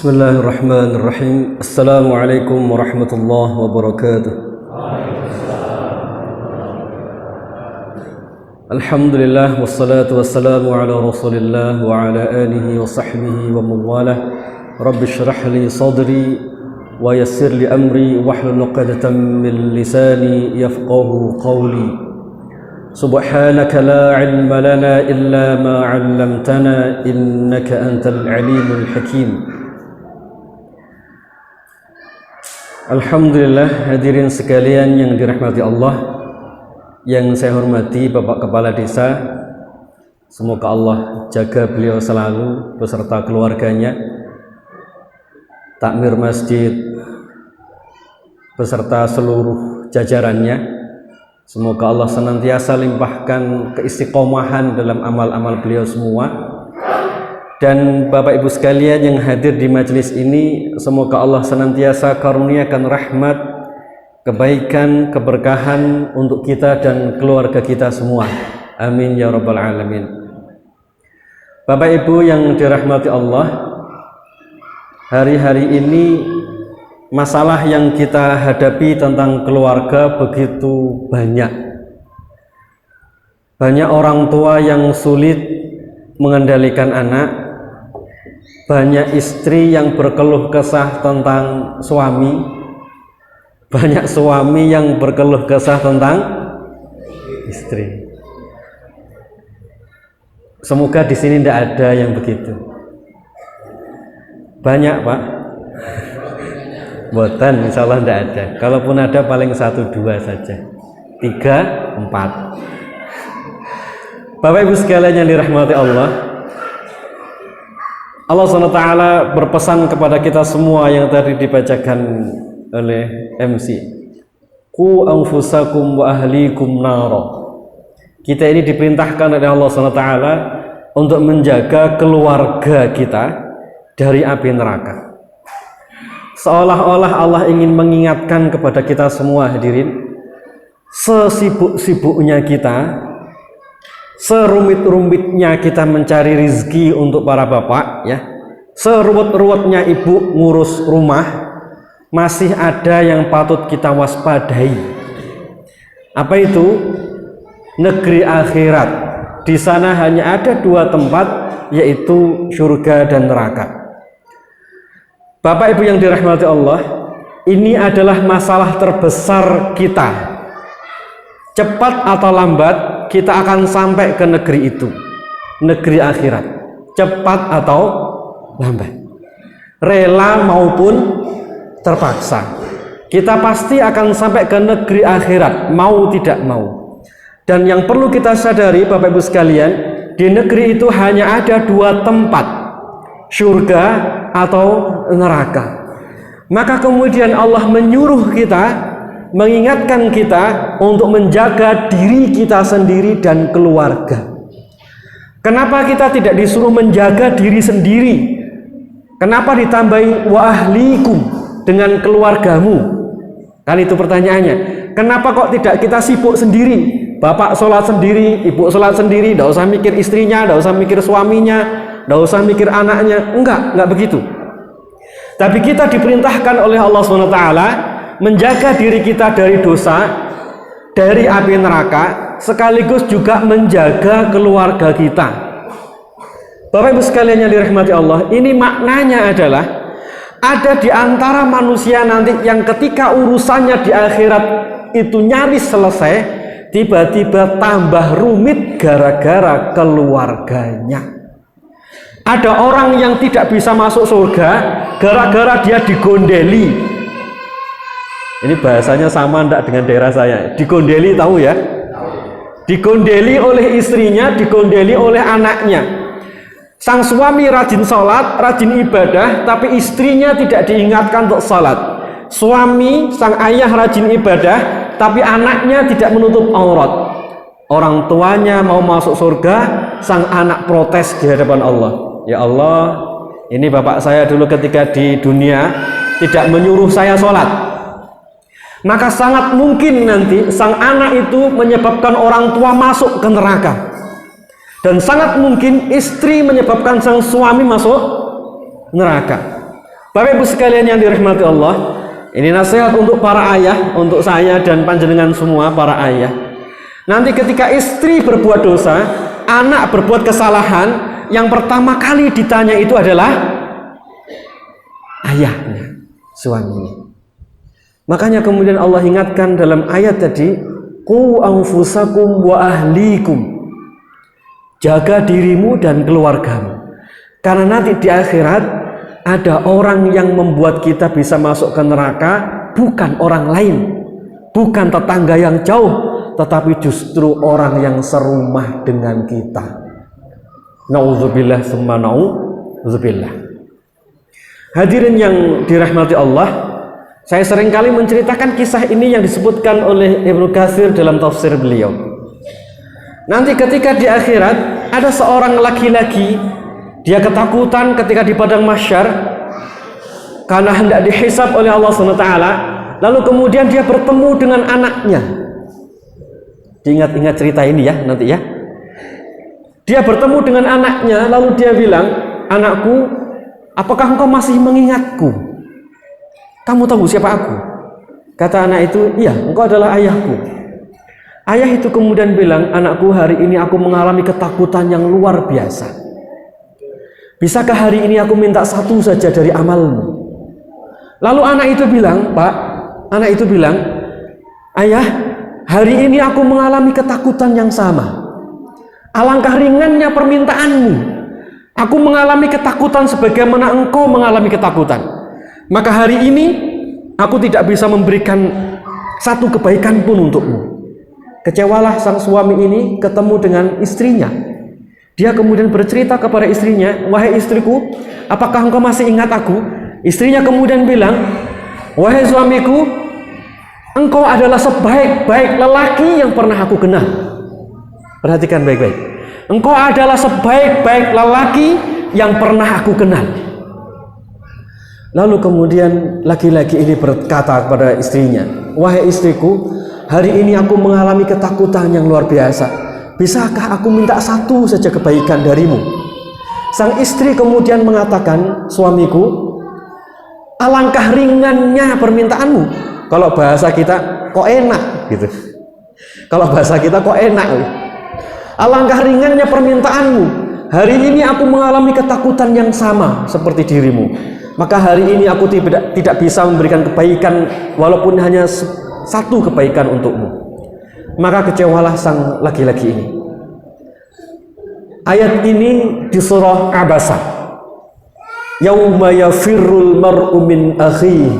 Bismillahirrahmanirrahim. Assalamualaikum warahmatullahi wabarakatuh. Alhamdulillah wassalatu wassalamu ala Rasulillah wa ala alihi wa sahbihi wa mawalah. Rabbi shrah li sadri wa yassir li amri wahlul 'uqdatam min lisani yafqahu qawli. Subhanaka la 'ilma lana illa ma 'allamtana innaka antal 'alimul hakim. Alhamdulillah, hadirin sekalian yang dirahmati Allah, yang saya hormati Bapak Kepala Desa, semoga Allah jaga beliau selalu beserta keluarganya, takmir masjid beserta seluruh jajarannya. Semoga Allah senantiasa limpahkan keistiqomahan dalam amal-amal beliau semua. Dan Bapak Ibu sekalian yang hadir di majelis ini, semoga Allah senantiasa karuniakan rahmat, kebaikan, keberkahan untuk kita dan keluarga kita semua. Amin ya rabbal alamin. Bapak Ibu yang dirahmati Allah, hari-hari ini masalah yang kita hadapi tentang keluarga begitu banyak. Banyak orang tua yang sulit mengendalikan anak, banyak istri yang berkeluh kesah tentang suami, banyak suami yang berkeluh kesah tentang istri. Semoga di sini tidak ada yang begitu. Banyak, Pak? Boten, insya Allah tidak ada. Kalaupun ada paling 1-2 saja, 3-4. Bapak Ibu sekalian yang dirahmati Allah, Allah SWT berpesan kepada kita semua yang tadi dibacakan oleh MC. Qu anfusakum wa ahlikum nara. Kita ini diperintahkan oleh Allah SWT untuk menjaga keluarga kita dari api neraka. Seolah-olah Allah ingin mengingatkan kepada kita semua hadirin, sesibuk-sibuknya kita, serumit-rumitnya kita mencari rizki untuk para bapak, ya, seruwet-ruwetnya ibu ngurus rumah, masih ada yang patut kita waspadai. Apa itu? Negeri akhirat. Di sana hanya ada 2 tempat, yaitu surga dan neraka. Bapak Ibu yang dirahmati Allah, ini adalah masalah terbesar kita. Cepat atau lambat kita akan sampai ke negeri itu, negeri akhirat. Cepat atau lambat, rela maupun terpaksa, kita pasti akan sampai ke negeri akhirat, mau tidak mau. Dan yang perlu kita sadari Bapak Ibu sekalian, di negeri itu hanya ada 2 tempat, surga atau neraka. Maka kemudian Allah menyuruh kita, mengingatkan kita untuk menjaga diri kita sendiri dan keluarga. Kenapa kita tidak disuruh menjaga diri sendiri? Kenapa ditambahi wa ahlikum dengan keluargamu? Kan itu pertanyaannya. Kenapa kok tidak kita sibuk sendiri? Bapak sholat sendiri, ibu sholat sendiri, tidak usah mikir istrinya, tidak usah mikir suaminya, tidak usah mikir anaknya. Enggak begitu. Tapi kita diperintahkan oleh Allah SWT menjaga diri kita dari dosa, dari api neraka, sekaligus juga menjaga keluarga kita. Bapak Ibu sekalian yang dirahmati Allah, ini maknanya adalah ada di antara manusia nanti yang ketika urusannya di akhirat itu nyaris selesai, tiba-tiba tambah rumit gara-gara keluarganya. Ada orang yang tidak bisa masuk surga gara-gara dia digondeli. Ini bahasanya sama enggak dengan daerah saya? Digondeli, tahu ya? Digondeli oleh istrinya, digondeli oleh anaknya. Sang suami rajin sholat, rajin ibadah, tapi istrinya tidak diingatkan untuk sholat. Suami, sang ayah rajin ibadah, tapi anaknya tidak menutup aurat. Orang tuanya mau masuk surga, sang anak protes di hadapan Allah. Ya Allah, ini bapak saya dulu ketika di dunia tidak menyuruh saya sholat. Maka sangat mungkin nanti sang anak itu menyebabkan orang tua masuk ke neraka. Dan sangat mungkin istri menyebabkan sang suami masuk neraka. Bapak Ibu sekalian yang dirahmati Allah, ini nasihat untuk para ayah, untuk saya dan panjenengan semua para ayah. Nanti ketika istri berbuat dosa, anak berbuat kesalahan, yang pertama kali ditanya itu adalah ayahnya, suaminya. Makanya kemudian Allah ingatkan dalam ayat tadi, qu anfusakum wa ahlikum, jaga dirimu dan keluargamu, karena nanti di akhirat ada orang yang membuat kita bisa masuk ke neraka, bukan orang lain, bukan tetangga yang jauh, tetapi justru orang yang serumah dengan kita. Nauzubillah summa nauzubillah. Hadirin yang dirahmati Allah, saya seringkali menceritakan kisah ini yang disebutkan oleh Ibnu Katsir dalam tafsir beliau. Nanti ketika di akhirat ada seorang laki-laki, dia ketakutan ketika di padang mahsyar karena hendak dihisab oleh Allah SWT. Lalu kemudian dia bertemu dengan anaknya. Diingat-ingat cerita ini ya nanti ya. Dia bertemu dengan anaknya, lalu dia bilang, anakku, apakah engkau masih mengingatku? Kamu tahu siapa aku? Kata anak itu, iya, engkau adalah ayahku. Ayah itu kemudian bilang, anakku, hari ini aku mengalami ketakutan yang luar biasa. Bisakah hari ini aku minta satu saja dari amalmu? Lalu anak itu bilang, Pak, anak itu bilang, ayah, hari ini aku mengalami ketakutan yang sama. Alangkah ringannya permintaanmu. Aku mengalami ketakutan sebagaimana engkau mengalami ketakutan. Maka hari ini aku tidak bisa memberikan satu kebaikan pun untukmu. Kecewalah sang suami ini ketemu dengan istrinya. Dia kemudian bercerita kepada istrinya, wahai istriku, apakah engkau masih ingat aku? Istrinya kemudian bilang, wahai suamiku, engkau adalah sebaik-baik lelaki yang pernah aku kenal. Perhatikan baik-baik. Engkau adalah sebaik-baik lelaki yang pernah aku kenal. Lalu kemudian laki-laki ini berkata kepada istrinya, wahai istriku, hari ini aku mengalami ketakutan yang luar biasa. Bisakah aku minta satu saja kebaikan darimu? Sang istri kemudian mengatakan, suamiku, alangkah ringannya permintaanmu. Kalau bahasa kita, kok enak gitu. Kalau bahasa kita, kok enak. Alangkah ringannya permintaanmu. Hari ini aku mengalami ketakutan yang sama seperti dirimu. Maka hari ini aku tidak bisa memberikan kebaikan walaupun hanya satu kebaikan untukmu. Maka kecewalah sang laki-laki ini. Ayat ini di surah Abasa. Yauma yafirrul mar'u min akhihi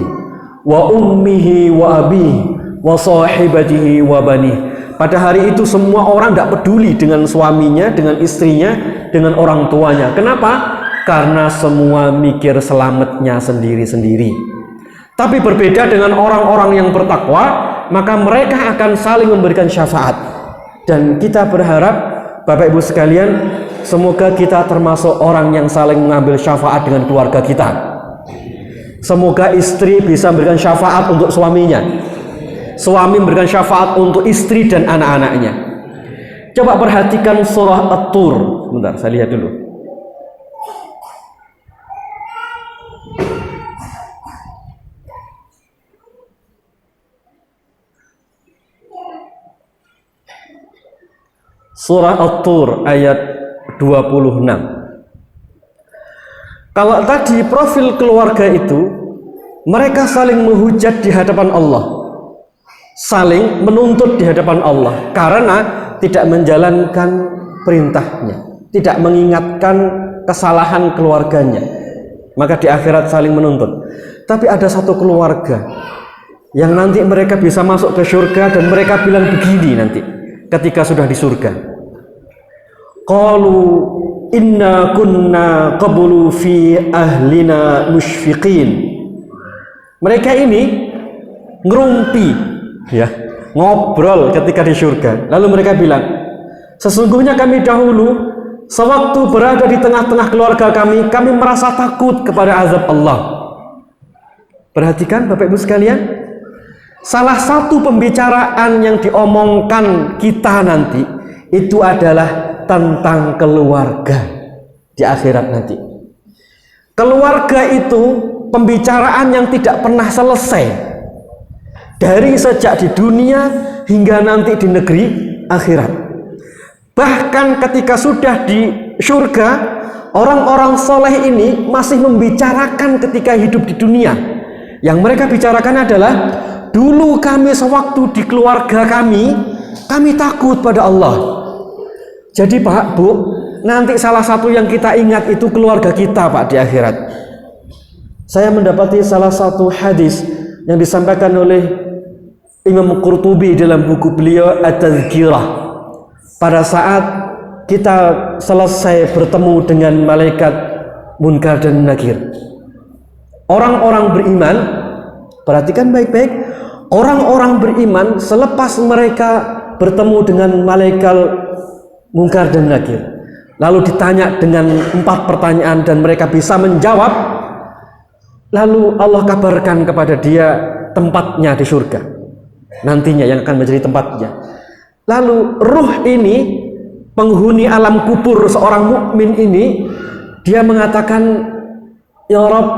wa ummihi wa abihi wa sahibatihi wa banihi. Pada hari itu semua orang tidak peduli dengan suaminya, dengan istrinya, dengan orang tuanya. Kenapa? Karena semua mikir selamatnya sendiri-sendiri. Tapi berbeda dengan orang-orang yang bertakwa, maka mereka akan saling memberikan syafaat. Dan kita berharap, Bapak Ibu sekalian, semoga kita termasuk orang yang saling mengambil syafaat dengan keluarga kita. Semoga istri bisa memberikan syafaat untuk suaminya, suami memberikan syafaat untuk istri dan anak-anaknya. Coba perhatikan surah At-Tur. Sebentar, saya lihat dulu. Surah At-Tur ayat 26. Kalau tadi profil keluarga itu, mereka saling menghujat di hadapan Allah, saling menuntut di hadapan Allah karena tidak menjalankan perintahnya, tidak mengingatkan kesalahan keluarganya. Maka di akhirat saling menuntut. Tapi ada satu keluarga yang nanti mereka bisa masuk ke surga, dan mereka bilang begini nanti ketika sudah di surga, qalu inna kunna qablu fi ahlina musyfiqin. Mereka ini ngerumpi ya, ngobrol ketika di surga. Lalu mereka bilang, sesungguhnya kami dahulu sewaktu berada di tengah-tengah keluarga kami merasa takut kepada azab Allah. Perhatikan Bapak Ibu sekalian, salah satu pembicaraan yang diomongkan kita nanti itu adalah tentang keluarga di akhirat nanti. Keluarga itu pembicaraan yang tidak pernah selesai, dari sejak di dunia hingga nanti di negeri akhirat. Bahkan ketika sudah di surga, orang-orang soleh ini masih membicarakan ketika hidup di dunia. Yang mereka bicarakan adalah, dulu kami sewaktu di keluarga kami takut pada Allah. Jadi Pak, Bu, nanti salah satu yang kita ingat itu keluarga kita Pak di akhirat. Saya mendapati salah satu hadis yang disampaikan oleh Imam Qurtubi dalam buku beliau At-Tadhkirah. Pada saat kita selesai bertemu dengan malaikat Munkar dan Nakir, orang-orang beriman, perhatikan baik-baik, orang-orang beriman selepas mereka bertemu dengan malaikat Munkar dan Nakir, lalu ditanya dengan 4 pertanyaan dan mereka bisa menjawab, lalu Allah kabarkan kepada dia tempatnya di surga nantinya yang akan menjadi tempatnya. Lalu ruh ini, penghuni alam kubur seorang mukmin ini, dia mengatakan, ya Rabb,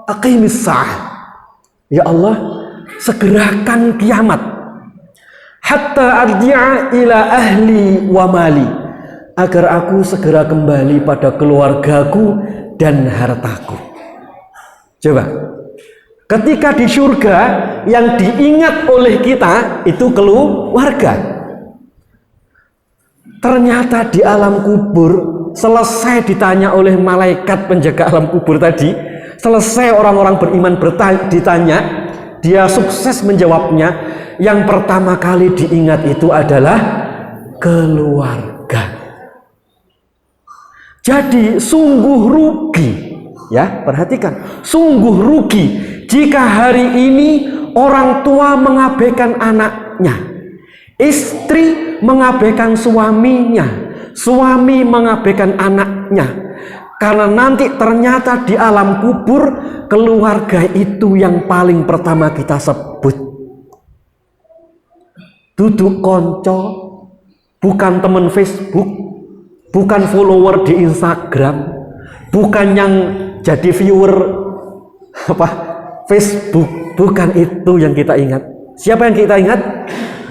aqimis sa'ah, ya Allah, segerakan kiamat, hatta arji'a ila ahli wa mali, agar aku segera kembali pada keluargaku dan hartaku. Coba, ketika di surga yang diingat oleh kita itu keluarga. Ternyata di alam kubur, selesai ditanya oleh malaikat penjaga alam kubur tadi, selesai orang-orang beriman ditanya, dia sukses menjawabnya. Yang pertama kali diingat itu adalah keluarga. Jadi sungguh rugi, ya, perhatikan, sungguh rugi jika hari ini orang tua mengabaikan anaknya, istri mengabaikan suaminya, suami mengabaikan anaknya. Karena nanti ternyata di alam kubur, keluarga itu yang paling pertama kita sebut. Duduk konco, bukan teman Facebook, bukan follower di Instagram, bukan yang jadi viewer Facebook, bukan itu yang kita ingat. Siapa yang kita ingat?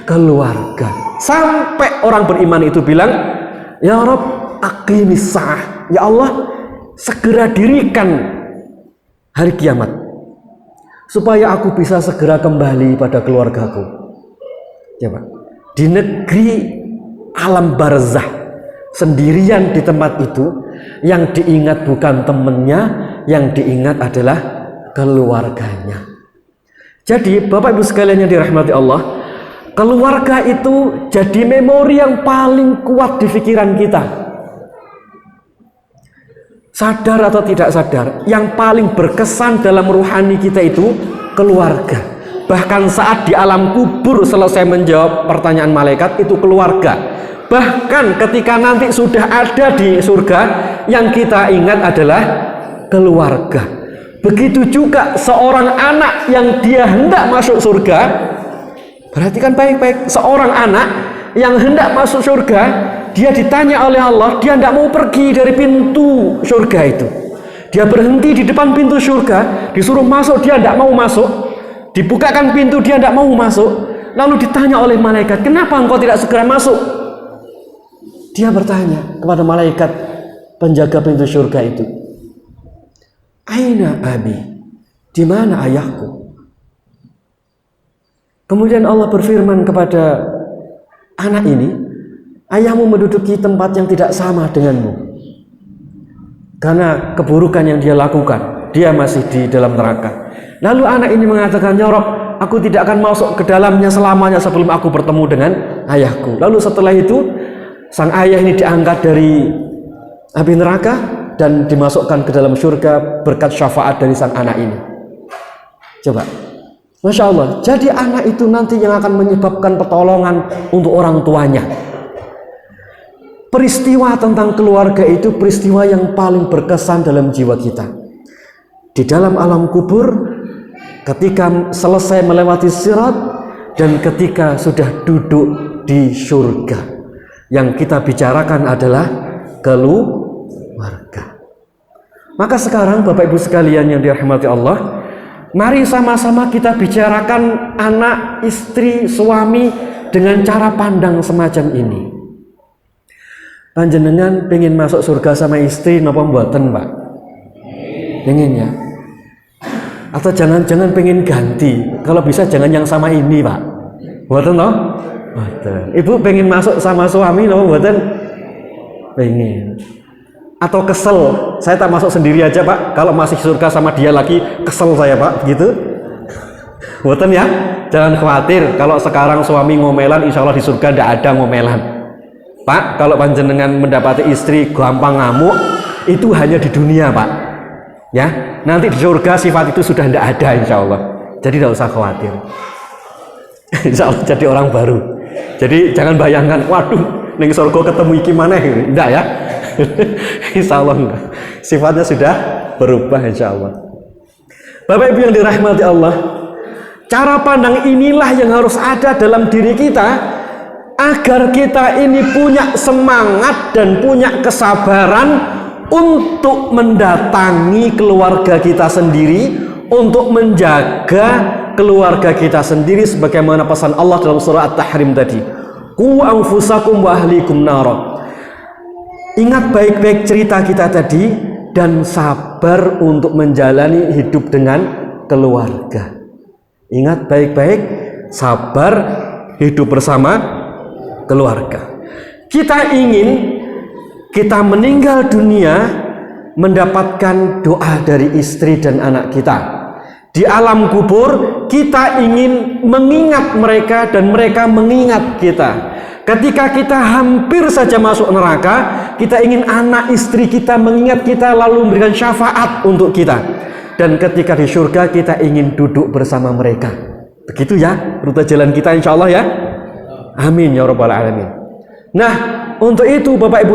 Keluarga. Sampai orang beriman itu bilang, ya Rabb, aqimis sa'ah, ya Allah, segera dirikan hari kiamat supaya aku bisa segera kembali pada keluargaku. Ya Pak, di negeri alam barzah, sendirian di tempat itu, yang diingat bukan temennya, yang diingat adalah keluarganya. Jadi Bapak Ibu sekalian yang dirahmati Allah, keluarga itu jadi memori yang paling kuat di pikiran kita. Sadar atau tidak sadar, yang paling berkesan dalam ruhani kita itu keluarga. Bahkan saat di alam kubur selesai menjawab pertanyaan malaikat, itu keluarga. Bahkan ketika nanti sudah ada di surga, yang kita ingat adalah keluarga. Begitu juga seorang anak yang dia hendak masuk surga. Perhatikan baik-baik, seorang anak yang hendak masuk surga, dia ditanya oleh Allah, dia tidak mau pergi dari pintu surga itu. Dia berhenti di depan pintu surga, disuruh masuk, dia tidak mau masuk. Dibukakan pintu, dia tidak mau masuk. Lalu ditanya oleh malaikat, kenapa engkau tidak segera masuk? Dia bertanya kepada malaikat penjaga pintu surga itu, aina abi, di mana ayahku? Kemudian Allah berfirman kepada anak ini, ayahmu menduduki tempat yang tidak sama denganmu. Karena keburukan yang dia lakukan, dia masih di dalam neraka. Lalu anak ini mengatakan, ya Rabb, aku tidak akan masuk ke dalamnya selamanya sebelum aku bertemu dengan ayahku. Lalu setelah itu, sang ayah ini diangkat dari api neraka dan dimasukkan ke dalam surga berkat syafaat dari sang anak ini. Coba, Masya Allah, jadi anak itu nanti yang akan menyebabkan pertolongan untuk orang tuanya. Peristiwa tentang keluarga itu peristiwa yang paling berkesan dalam jiwa kita. Di dalam alam kubur, ketika selesai melewati sirat, dan ketika sudah duduk di surga. Yang kita bicarakan adalah keluarga. Maka sekarang Bapak Ibu sekalian yang dirahmati Allah, mari sama-sama kita bicarakan anak, istri, suami dengan cara pandang semacam ini. Panjenengan pengen masuk surga sama istri napa mboten, Pak? Pengen ya? Atau jangan-jangan pengen ganti? Kalau bisa jangan yang sama ini, Pak. Mboten toh? Mboten. Ibu pengen masuk sama suami napa mboten? Pengen. Atau kesel, saya tak masuk sendiri aja, Pak. Kalau masih surga sama dia lagi, kesel saya, Pak, gitu. Boten ya, jangan khawatir. Kalau sekarang suami ngomelan, insya Allah di surga tidak ada ngomelan, Pak. Kalau panjenengan mendapati istri gampang ngamuk, itu hanya di dunia, Pak. Ya, nanti di surga sifat itu sudah tidak ada, insya Allah. Jadi tidak usah khawatir. Insya Allah jadi orang baru. Jadi jangan bayangkan, waduh, ning surga ketemu iki maneh, enggak ya. Insya Allah enggak. Sifatnya sudah berubah, insya Allah. Bapak Ibu yang dirahmati Allah, cara pandang inilah yang harus ada dalam diri kita agar kita ini punya semangat dan punya kesabaran untuk mendatangi keluarga kita sendiri, untuk menjaga keluarga kita sendiri sebagaimana pesan Allah dalam surah At-Tahrim tadi, qu anfusakum wa ahlikum nara. Ingat baik-baik cerita kita tadi dan sabar untuk menjalani hidup dengan keluarga. Ingat baik-baik, sabar hidup bersama keluarga. Kita ingin kita meninggal dunia mendapatkan doa dari istri dan anak kita. Di alam kubur kita ingin mengingat mereka dan mereka mengingat kita. Ketika kita hampir saja masuk neraka, kita ingin anak istri kita mengingat kita lalu memberikan syafaat untuk kita. Dan ketika di surga kita ingin duduk bersama mereka. Begitu ya rute jalan kita, insya Allah ya. Amin ya rabbal alamin. Nah, untuk itu Bapak Ibu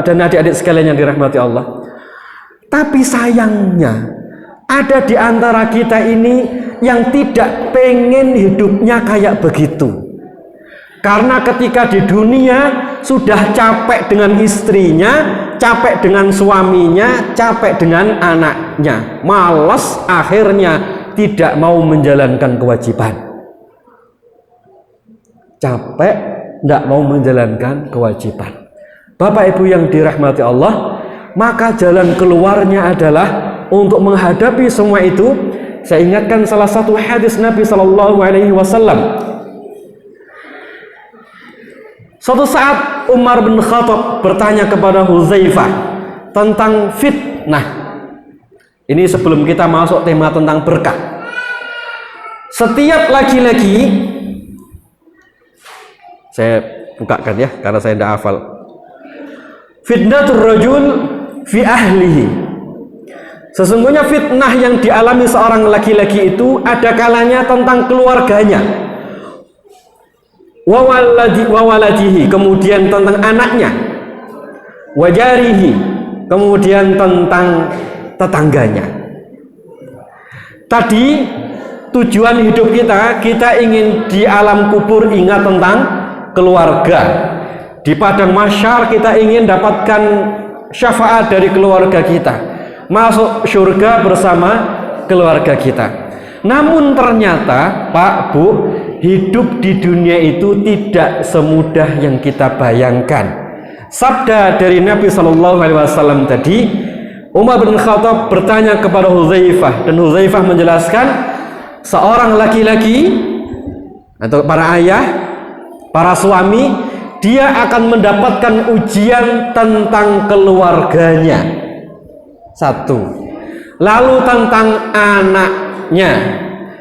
dan adik-adik sekalian yang dirahmati Allah. Tapi sayangnya ada di antara kita ini yang tidak pengen hidupnya kayak begitu. Karena ketika di dunia sudah capek dengan istrinya, capek dengan suaminya, capek dengan anaknya, malas akhirnya tidak mau menjalankan kewajiban. Capek, tidak mau menjalankan kewajiban. Bapak Ibu yang dirahmati Allah, maka jalan keluarnya adalah untuk menghadapi semua itu. Saya ingatkan salah satu hadis Nabi SAW. Suatu saat Umar bin Khattab bertanya kepada Hudzaifah tentang fitnah. Ini sebelum kita masuk tema tentang berkah. Setiap laki-laki, saya bukakan ya karena saya tidak hafal. Fitnatur rajul fi ahlihi. Sesungguhnya fitnah yang dialami seorang laki-laki itu ada kalanya tentang keluarganya. Wawaladihi, kemudian tentang anaknya. Wajarihi, kemudian tentang tetangganya. Tadi tujuan hidup kita ingin di alam kubur ingat tentang keluarga. Di padang mahsyar kita ingin dapatkan syafaat dari keluarga kita, masuk surga bersama keluarga kita. Namun ternyata Pak Bu, hidup di dunia itu tidak semudah yang kita bayangkan. Sabda dari Nabi SAW tadi, Umar bin Khattab bertanya kepada Hudzaifah, dan Hudzaifah menjelaskan seorang laki-laki atau para ayah, para suami, dia akan mendapatkan ujian tentang keluarganya. Satu, lalu tentang anaknya,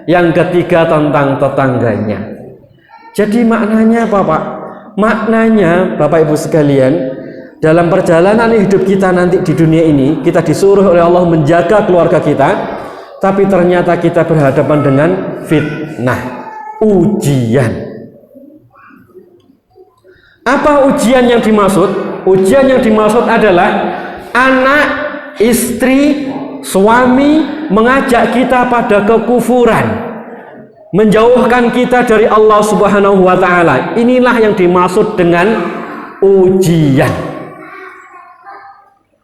yang ketiga tentang tetangganya. Jadi maknanya apa Pak? Maknanya Bapak Ibu sekalian, dalam perjalanan hidup kita nanti di dunia ini, kita disuruh oleh Allah menjaga keluarga kita, tapi ternyata kita berhadapan dengan fitnah, ujian. Apa ujian yang dimaksud? Ujian yang dimaksud adalah anak, istri, suami mengajak kita pada kekufuran, menjauhkan kita dari Allah Subhanahu wa taala. Inilah yang dimaksud dengan ujian.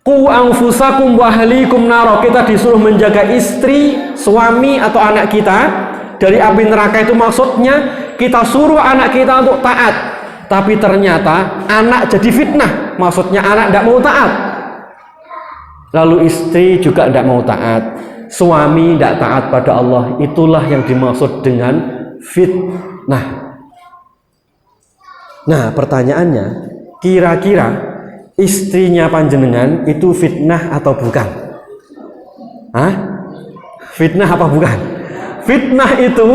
Qu anfusakum wa ahlikum naro. Kita disuruh menjaga istri, suami atau anak kita dari api neraka. Itu maksudnya kita suruh anak kita untuk taat, tapi ternyata anak jadi fitnah. Maksudnya anak tidak mau taat, lalu istri juga tidak mau taat, suami tidak taat pada Allah. Itulah yang dimaksud dengan fitnah. Nah, pertanyaannya, kira-kira istrinya panjenengan itu fitnah atau bukan? Hah? Fitnah apa bukan? Fitnah itu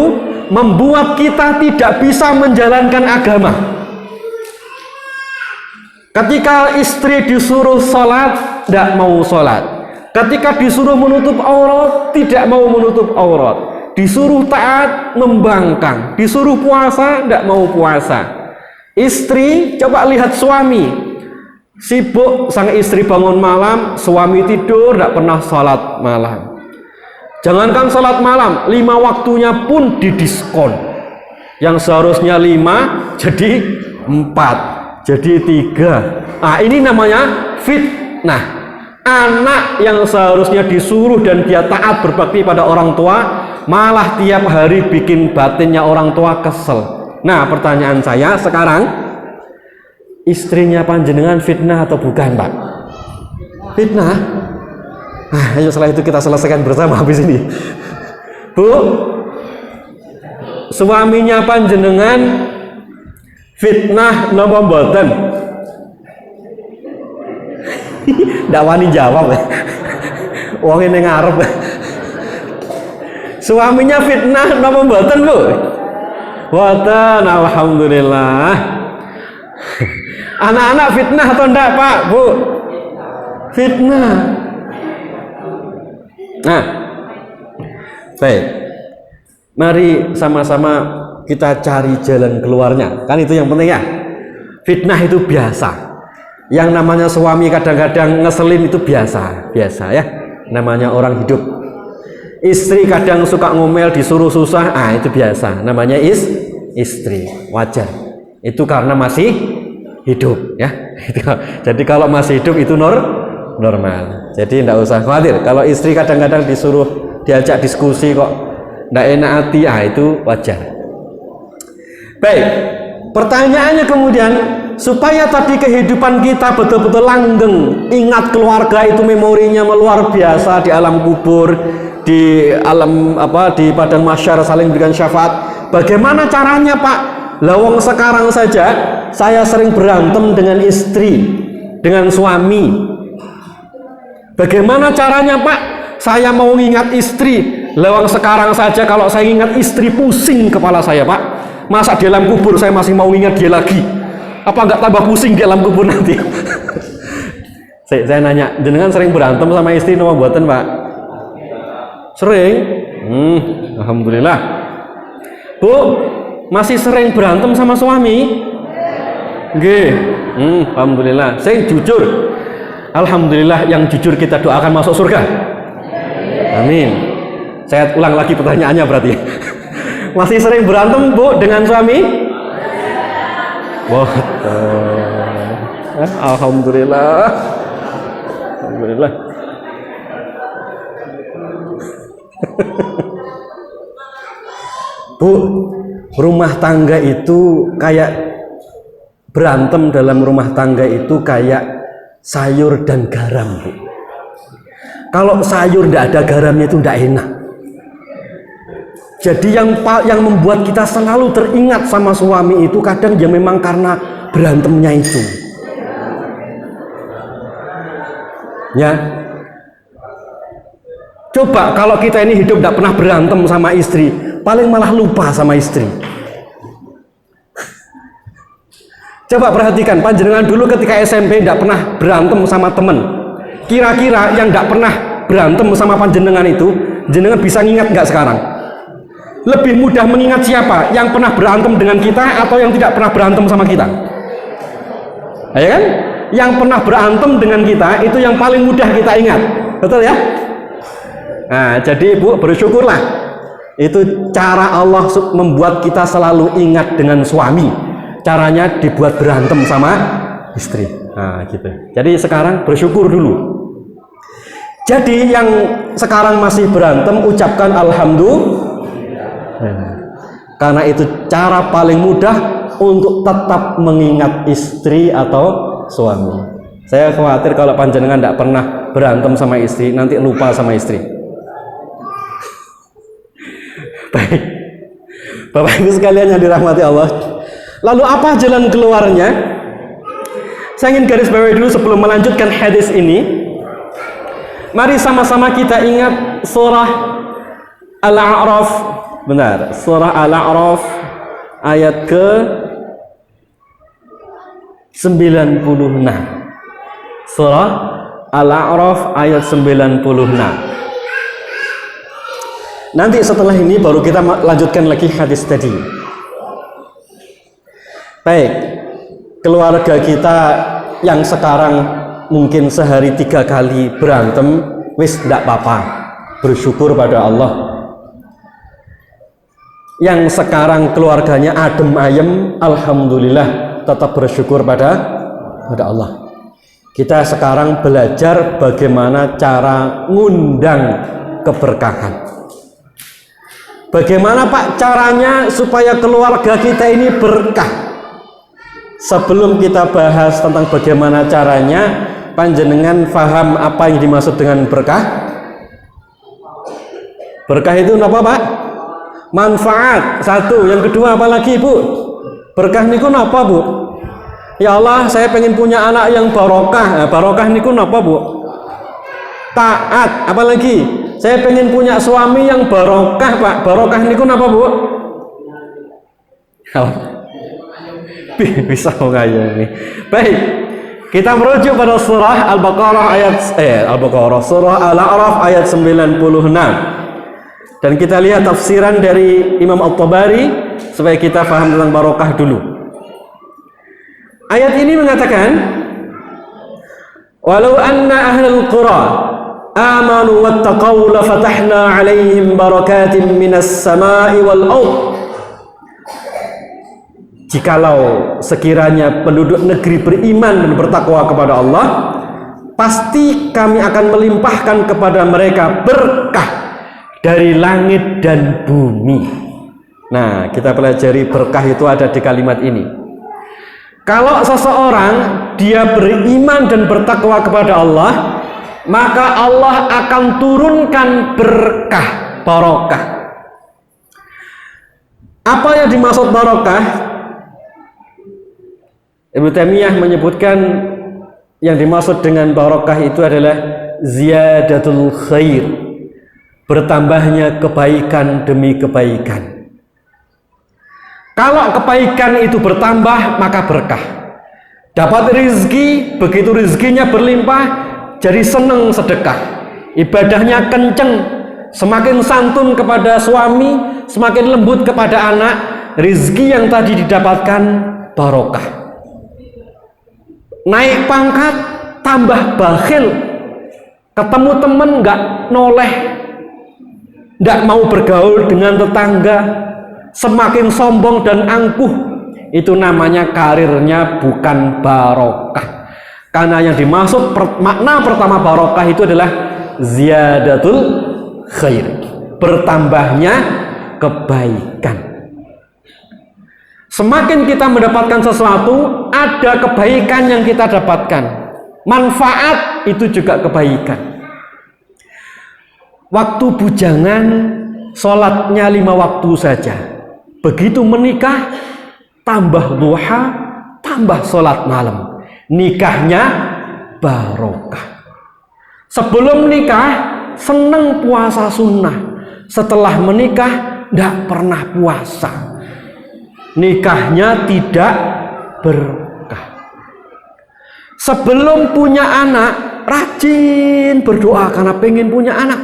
membuat kita tidak bisa menjalankan agama. Ketika istri disuruh sholat, tidak mau sholat. Ketika disuruh menutup aurat, tidak mau menutup aurat. Disuruh taat, membangkang. Disuruh puasa, tidak mau puasa. Istri, coba lihat suami. Sibuk sang istri bangun malam, suami tidur, tidak pernah sholat malam. Jangankan sholat malam, 5 waktunya pun didiskon. Yang seharusnya 5 jadi 4, jadi 3. Nah, ini namanya fitnah. Anak yang seharusnya disuruh dan dia taat berbakti pada orang tua, malah tiap hari bikin batinnya orang tua kesel. Nah, pertanyaan saya sekarang, istrinya panjenengan fitnah atau bukan, Pak? Fitnah? Nah, ayo setelah itu kita selesaikan bersama habis ini. Bu, suaminya panjenengan fitnah napa mboten? Ndak wani jawab. Wong ini ngarep. Suaminya fitnah napa mboten, Bu? Mboten, alhamdulillah. Anak-anak fitnah atau enggak, Pak, Bu? Fitnah. Nah, baik. Mari sama-sama kita cari jalan keluarnya. Kan itu yang penting ya. Fitnah itu biasa. Yang namanya suami kadang-kadang ngeselin itu biasa ya. Namanya orang hidup. Istri kadang suka ngomel, disuruh susah, itu biasa. Namanya istri, wajar. Itu karena masih hidup ya. Jadi kalau masih hidup itu normal. Jadi tidak usah khawatir. Kalau istri kadang-kadang disuruh diajak diskusi kok tidak enak hati, itu wajar. Baik, pertanyaannya kemudian, supaya tadi kehidupan kita betul-betul langgeng, ingat keluarga itu memorinya luar biasa di alam kubur, di alam di padang mahsyar saling berikan syafaat. Bagaimana caranya, Pak? Lawang sekarang saja saya sering berantem dengan istri, dengan suami. Bagaimana caranya, Pak? Saya mau ingat istri. Lawang sekarang saja kalau saya ingat istri pusing kepala saya, Pak. Masa di alam kubur saya masih mau ingat dia lagi? Apa enggak tambah pusing di alam kubur nanti? Saya nanya, jenengan sering berantem sama istri napa mboten, Pak? Sering? Alhamdulillah. Bu, masih sering berantem sama suami? Nggih. Alhamdulillah. Saya jujur. Alhamdulillah, yang jujur kita doakan masuk surga. Amin. Saya ulang lagi pertanyaannya berarti. Masih sering berantem, Bu, dengan suami? Wah. Alhamdulillah. Alhamdulillah. Bu, rumah tangga itu kayak berantem dalam rumah tangga itu kayak sayur dan garam, Bu. Kalau sayur tidak ada garamnya itu tidak enak. Jadi yang membuat kita selalu teringat sama suami itu kadang ya memang karena berantemnya itu. Ya. Coba kalau kita ini hidup tidak pernah berantem sama istri, paling malah lupa sama istri. Coba perhatikan, panjenengan dulu ketika SMP tidak pernah berantem sama teman. Kira-kira yang tidak pernah berantem sama panjenengan itu, jenengan bisa ngingat nggak sekarang? Lebih mudah mengingat siapa? Yang pernah berantem dengan kita atau yang tidak pernah berantem sama kita? Ya kan? Yang pernah berantem dengan kita itu yang paling mudah kita ingat. Betul ya? Nah, jadi Bu, bersyukurlah. Itu cara Allah membuat kita selalu ingat dengan suami. Caranya dibuat berantem sama istri. Nah, gitu. Jadi sekarang bersyukur dulu. Jadi yang sekarang masih berantem ucapkan alhamdulillah. Karena itu cara paling mudah untuk tetap mengingat istri atau suami. Saya khawatir kalau panjenengan tidak pernah berantem sama istri, nanti lupa sama istri. Baik, Bapak Ibu sekalian yang dirahmati Allah. Lalu apa jalan keluarnya? Saya ingin garis bawahi dulu sebelum melanjutkan hadis ini. Mari sama-sama kita ingat surah Al-A'raf. Benar, surah Al-A'raf ayat ke 96. Surah Al-A'raf ayat 96. Nanti setelah ini baru kita lanjutkan lagi hadis tadi. Baik, keluarga kita yang sekarang mungkin sehari 3 kali berantem, wis tidak apa-apa, bersyukur pada Allah. Yang sekarang keluarganya adem ayem, alhamdulillah, tetap bersyukur pada Allah. Kita sekarang belajar bagaimana cara ngundang keberkahan. Bagaimana Pak caranya supaya keluarga kita ini berkah? Sebelum kita bahas tentang bagaimana caranya, panjenengan faham apa yang dimaksud dengan berkah? Berkah itu apa Pak? Manfaat. Satu. Yang kedua apa lagi Bu? Berkah niku apa Bu? Ya Allah, saya pengen punya anak yang barokah. Nah, barokah niku apa Bu? Taat. Apa lagi? Saya pengen punya suami yang barokah Pak. Barokah niku apa Bu? Bisa mengayomi. Baik, kita merujuk pada surah Al-Baqarah surah Al-A'raf ayat 96. Dan kita lihat tafsiran dari Imam At-Tabari supaya kita paham tentang barokah dulu. Ayat ini mengatakan, walau anna ahlul qura amanu wattaqaw la fatahna 'alaihim barakatin minas sama'i wal ardh. Jikalau sekiranya penduduk negeri beriman dan bertakwa kepada Allah, pasti kami akan melimpahkan kepada mereka berkah dari langit dan bumi. Nah, kita pelajari berkah itu ada di kalimat ini. Kalau seseorang dia beriman dan bertakwa kepada Allah, maka Allah akan turunkan berkah, barokah. Apa yang dimaksud barokah? Ibnu Taimiyah menyebutkan yang dimaksud dengan barokah itu adalah ziyadatul khair, bertambahnya kebaikan demi kebaikan. Kalau kebaikan itu bertambah maka berkah. Dapat rezeki, begitu rezekinya berlimpah jadi senang sedekah, ibadahnya kenceng, semakin santun kepada suami, semakin lembut kepada anak, rezeki yang tadi didapatkan barokah. Naik pangkat tambah bakhil, ketemu temen nggak noleh, nggak mau bergaul dengan tetangga, semakin sombong dan angkuh, itu namanya karirnya bukan barokah. Karena yang dimaksud makna pertama barokah itu adalah ziyadatul khair, bertambahnya kebaikan. Semakin kita mendapatkan sesuatu, ada kebaikan yang kita dapatkan. Manfaat itu juga kebaikan. Waktu bujangan, sholatnya 5 waktu saja. Begitu menikah, tambah duha, tambah sholat malam. Nikahnya barokah. Sebelum nikah, senang puasa sunnah. Setelah menikah, tidak pernah puasa. Nikahnya tidak berkah. Sebelum punya anak, rajin berdoa karena pengen punya anak.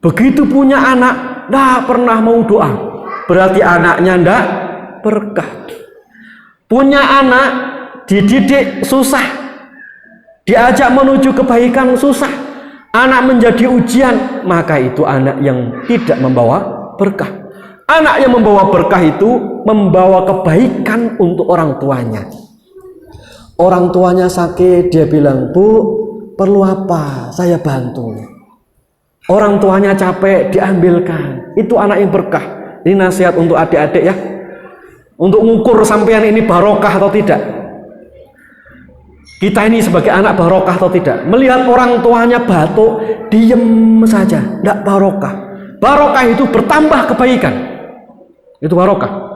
Begitu punya anak, tidak pernah mau doa, berarti anaknya tidak berkah. Punya anak, dididik susah, diajak menuju kebaikan susah, anak menjadi ujian, maka itu anak yang tidak membawa berkah. Anak yang membawa berkah itu membawa kebaikan untuk orang tuanya. Orang tuanya sakit, dia bilang, Bu, perlu apa? Saya bantu. Orang tuanya capek, diambilkan. Itu anak yang berkah. Ini nasihat untuk adik-adik ya. Untuk mengukur sampean ini barokah atau tidak. Kita ini sebagai anak barokah atau tidak. Melihat orang tuanya batuk, diem saja, tidak barokah. Barokah itu bertambah kebaikan. Itu barokah.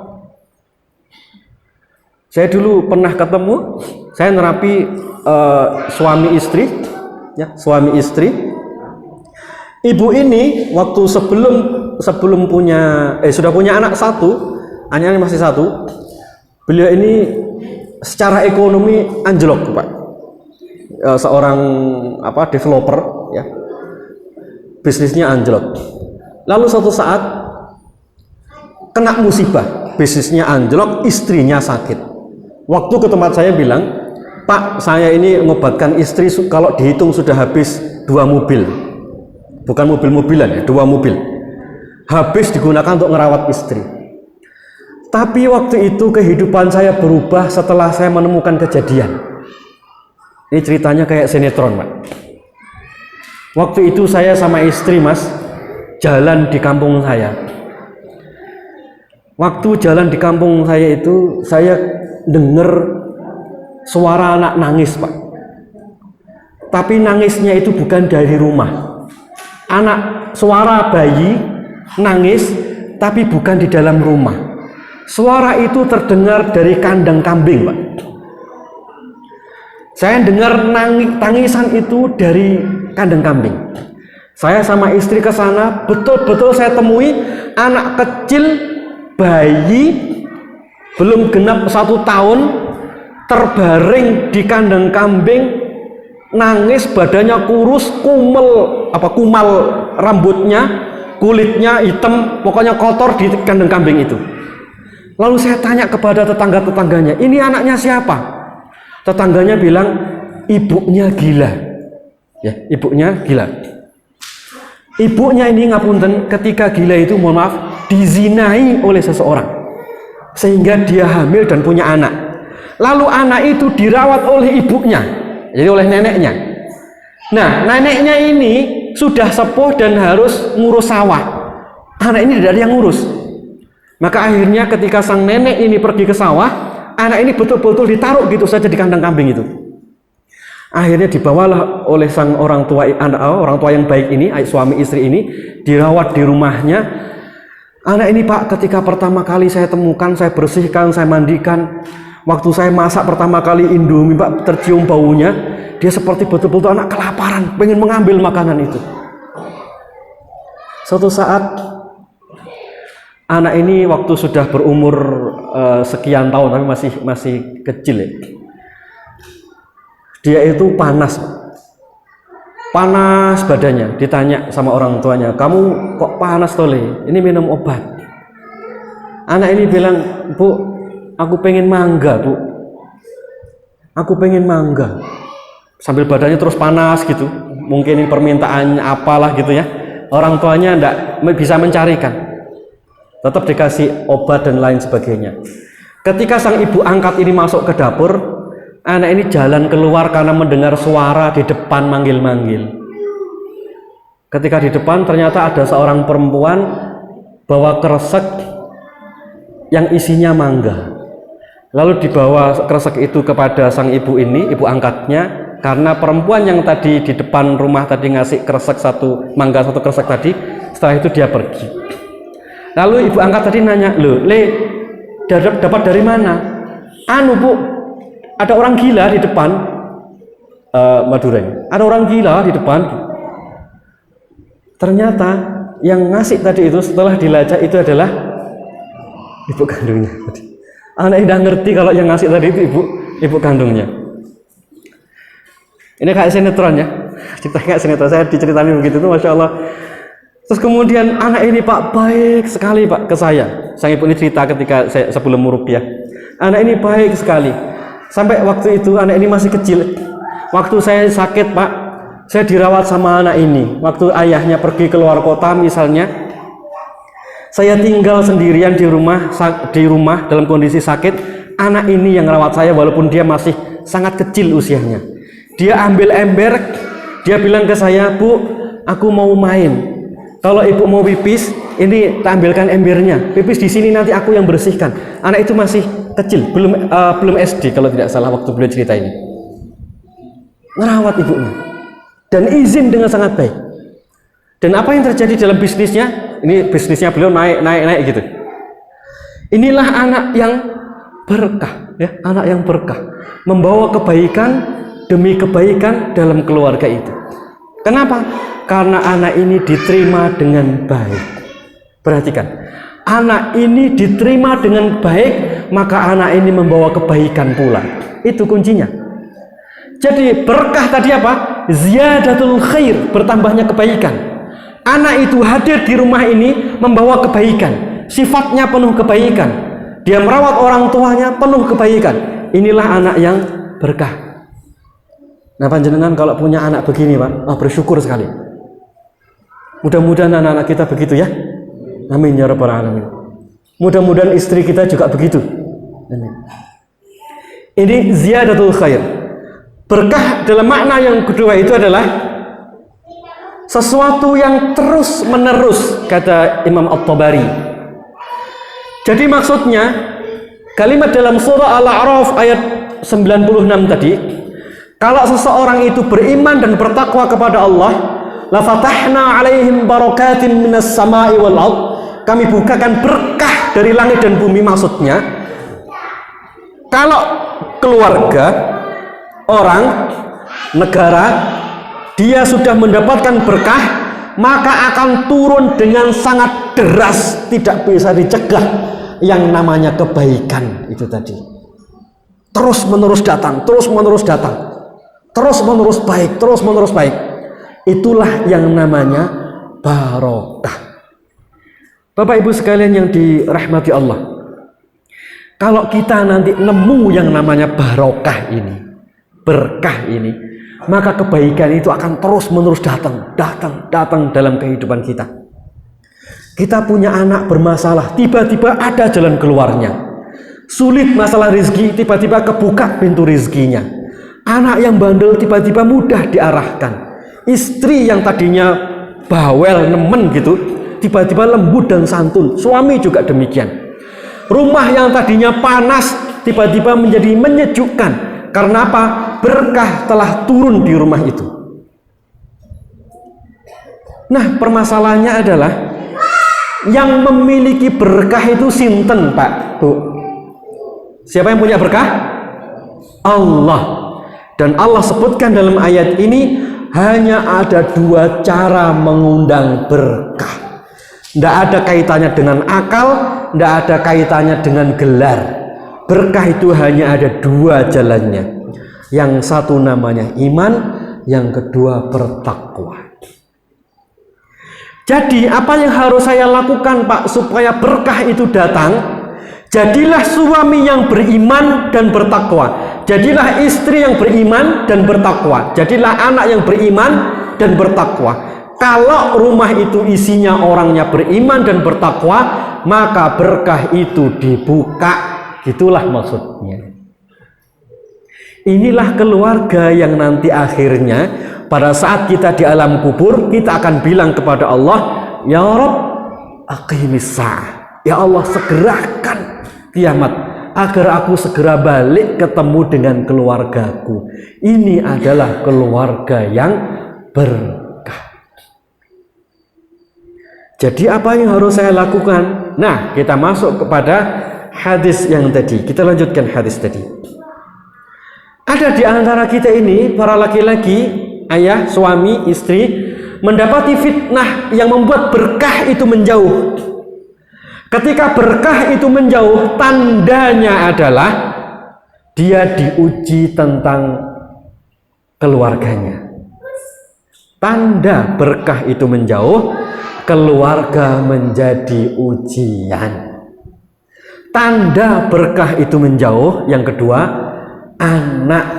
Saya dulu pernah ketemu, saya nerapi suami istri, ya, suami istri. Ibu ini waktu sebelum punya, sudah punya anak satu, anaknya masih satu. Beliau ini secara ekonomi anjlok, Pak. Seorang developer, ya, bisnisnya anjlok. Lalu suatu saat kena musibah, bisnisnya anjlok, istrinya sakit. Waktu ke tempat saya bilang, Pak, saya ini mengobatkan istri kalau dihitung sudah habis 2 mobil. Bukan mobil-mobilan ya, 2 mobil. Habis digunakan untuk ngerawat istri. Tapi waktu itu kehidupan saya berubah setelah saya menemukan kejadian. Ini ceritanya kayak sinetron, Pak. Waktu itu saya sama istri, Mas, jalan di kampung saya. Waktu jalan di kampung saya itu, saya dengar suara anak nangis, Pak. Tapi nangisnya itu bukan dari rumah. Suara bayi nangis, tapi bukan di dalam rumah. Suara itu terdengar dari kandang kambing, Pak. Saya dengar tangisan itu dari kandang kambing. Saya sama istri ke sana, betul-betul saya temui anak kecil, bayi belum genap 1 tahun, terbaring di kandang kambing, nangis, badannya kurus, kumal rambutnya, kulitnya hitam, pokoknya kotor di kandang kambing itu. Lalu saya tanya kepada tetangga-tetangganya, ini anaknya siapa? Tetangganya bilang, ibunya gila. Ya, ibunya gila. Ibunya ini ngapunten, ketika gila itu, mohon maaf, dizinai oleh seseorang. Sehingga dia hamil dan punya anak. Lalu anak itu dirawat oleh ibunya, jadi oleh neneknya. Nah, neneknya ini sudah sepuh dan harus ngurus sawah. Anak ini tidak ada yang ngurus. Maka akhirnya ketika sang nenek ini pergi ke sawah, anak ini betul-betul ditaruh gitu saja di kandang kambing itu. Akhirnya dibawalah oleh sang orang tua yang baik ini, suami istri ini, dirawat di rumahnya. Anak ini, Pak, ketika pertama kali saya temukan, saya bersihkan, saya mandikan. Waktu saya masak pertama kali Indomie, Pak, tercium baunya. Dia seperti betul-betul anak kelaparan, pengen mengambil makanan itu. Suatu saat, anak ini waktu sudah berumur sekian tahun, tapi masih kecil ya. Dia itu panas badannya. Ditanya sama orang tuanya, kamu kok panas tole? Ini minum obat. Anak ini bilang, Bu, aku pengen mangga, Bu. Aku pengen mangga. Sambil badannya terus panas gitu. Mungkin ini permintaan apalah gitu ya. Orang tuanya enggak bisa mencarikan. Tetap dikasih obat dan lain sebagainya. Ketika sang ibu angkat ini masuk ke dapur, anak ini jalan keluar karena mendengar suara di depan manggil-manggil. Ketika di depan ternyata ada seorang perempuan bawa kresek yang isinya mangga. Lalu dibawa kresek itu kepada sang ibu ini, ibu angkatnya, karena perempuan yang tadi di depan rumah tadi ngasih kresek mangga satu kresek tadi, setelah itu dia pergi. Lalu ibu angkat tadi nanya, "Loh, dapat dari mana?" "Anu, Bu, ada orang gila di depan." Madura. Ada orang gila di depan. Ternyata yang ngasih tadi itu setelah dilacak itu adalah ibu kandungnya. Anak tidak ngerti kalau yang ngasih tadi itu ibu kandungnya. Ini kayak sinetron ya. Cerita kayak sinetron. Saya diceritain begitu tuh, masya Allah. Terus kemudian anak ini, Pak, baik sekali, Pak, ke saya. Sang ibu ini cerita ketika saya sebelum muruqyah. Anak ini baik sekali. Sampai waktu itu anak ini masih kecil. Waktu saya sakit, Pak, saya dirawat sama anak ini. Waktu ayahnya pergi ke luar kota misalnya, saya tinggal sendirian di rumah dalam kondisi sakit. Anak ini yang rawat saya walaupun dia masih sangat kecil usianya. Dia ambil ember, Dia bilang ke saya, "Bu, aku mau main. Kalau ibu mau pipis, ini tampilkan embernya. Pipis di sini, nanti aku yang bersihkan." Anak itu masih kecil, belum SD kalau tidak salah waktu beliau cerita ini. Ngerawat ibunya dan izin dengan sangat baik. Dan apa yang terjadi dalam bisnisnya? Ini bisnisnya beliau naik gitu. Inilah anak yang berkah, ya, anak yang berkah, membawa kebaikan demi kebaikan dalam keluarga itu. Kenapa? Karena anak ini diterima dengan baik. Perhatikan, anak ini diterima dengan baik, maka anak ini membawa kebaikan pula. Itu kuncinya. Jadi berkah tadi apa? Ziyadatul khair, bertambahnya kebaikan. Anak itu hadir di rumah ini membawa kebaikan, sifatnya penuh kebaikan. Dia merawat orang tuanya penuh kebaikan. Inilah anak yang berkah. Nah, panjenengan kalau punya anak begini, Pak, bersyukur sekali. Mudah-mudahan anak-anak kita begitu ya. Amin ya rabbal alamin. Mudah-mudahan istri kita juga begitu. Amin. Ini ziyadatul khair. Berkah dalam makna yang kedua itu adalah sesuatu yang terus menerus, kata Imam At-Tabari. Jadi maksudnya kalimat dalam surah Al-A'raf ayat 96 tadi, kalau seseorang itu beriman dan bertakwa kepada Allah, la fatahna alaihim barakatin minas sama'i wal ard, kami bukakan berkah dari langit dan bumi. Maksudnya kalau keluarga, orang, negara, dia sudah mendapatkan berkah, maka akan turun dengan sangat deras, tidak bisa dicegah yang namanya kebaikan itu tadi. Terus menerus datang, terus menerus datang, terus menerus baik, terus menerus baik. Itulah yang namanya barokah. Bapak Ibu sekalian yang dirahmati Allah, kalau kita nanti nemu yang namanya barokah ini, berkah ini, maka kebaikan itu akan terus menerus datang dalam kehidupan kita. Kita punya anak bermasalah, tiba-tiba ada jalan keluarnya. Sulit masalah rezeki, tiba-tiba kebuka pintu rezekinya. Anak yang bandel tiba-tiba mudah diarahkan. Istri yang tadinya bawel, nemen gitu, tiba-tiba lembut dan santun. Suami juga demikian. Rumah yang tadinya panas tiba-tiba menjadi menyejukkan. Karena apa? Berkah telah turun di rumah itu. Nah, permasalahannya adalah yang memiliki berkah itu sinten, Pak, Bu? Siapa yang punya berkah? Allah. Dan Allah sebutkan dalam ayat ini hanya ada dua cara mengundang berkah. Tidak ada kaitannya dengan akal, tidak ada kaitannya dengan gelar. Berkah itu hanya ada dua jalannya. Yang satu namanya iman, yang kedua bertakwa. Jadi apa yang harus saya lakukan, Pak, supaya berkah itu datang? Jadilah suami yang beriman dan bertakwa. Jadilah istri yang beriman dan bertakwa. Jadilah anak yang beriman dan bertakwa. Kalau rumah itu isinya orangnya beriman dan bertakwa, maka berkah itu dibuka. Itulah maksudnya. Inilah keluarga yang nanti akhirnya pada saat kita di alam kubur, kita akan bilang kepada Allah, "Ya Rabb, aqimis sa'ah." Ya Allah, segerakan kiamat agar aku segera balik ketemu dengan keluargaku. Ini adalah keluarga yang berkah. Jadi apa yang harus saya lakukan? Nah, kita masuk kepada hadis yang tadi. Kita lanjutkan hadis tadi. Ada di antara kita ini, para laki-laki, ayah, suami, istri, mendapati fitnah yang membuat berkah itu menjauh. Ketika berkah itu menjauh, tandanya adalah dia diuji tentang keluarganya. Tanda berkah itu menjauh, keluarga menjadi ujian. Tanda berkah itu menjauh, yang kedua, anak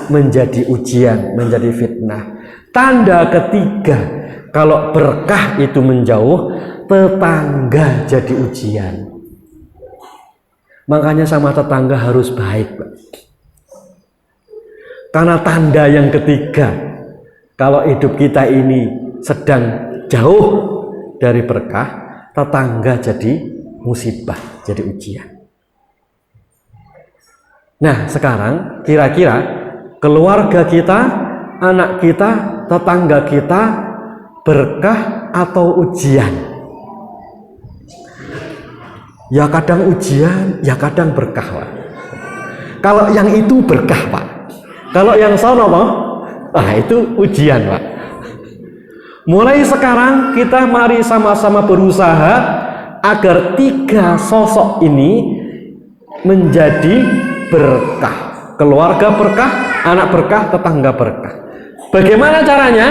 menjadi ujian, menjadi fitnah. Tanda ketiga, kalau berkah itu menjauh, tetangga jadi ujian. Makanya sama tetangga harus baik, Pak. Karena tanda yang ketiga, Kalau hidup kita ini sedang jauh dari berkah, tetangga jadi musibah, jadi ujian. Nah, sekarang kira-kira keluarga kita, anak kita, tetangga kita berkah atau ujian? Ya kadang ujian, ya kadang berkah, Pak. Kalau yang itu berkah, Pak. Kalau yang sono, Pak, itu ujian, Pak. Mulai sekarang kita mari sama-sama berusaha agar 3 sosok ini menjadi berkah. Keluarga berkah, anak berkah, tetangga berkah. Bagaimana caranya?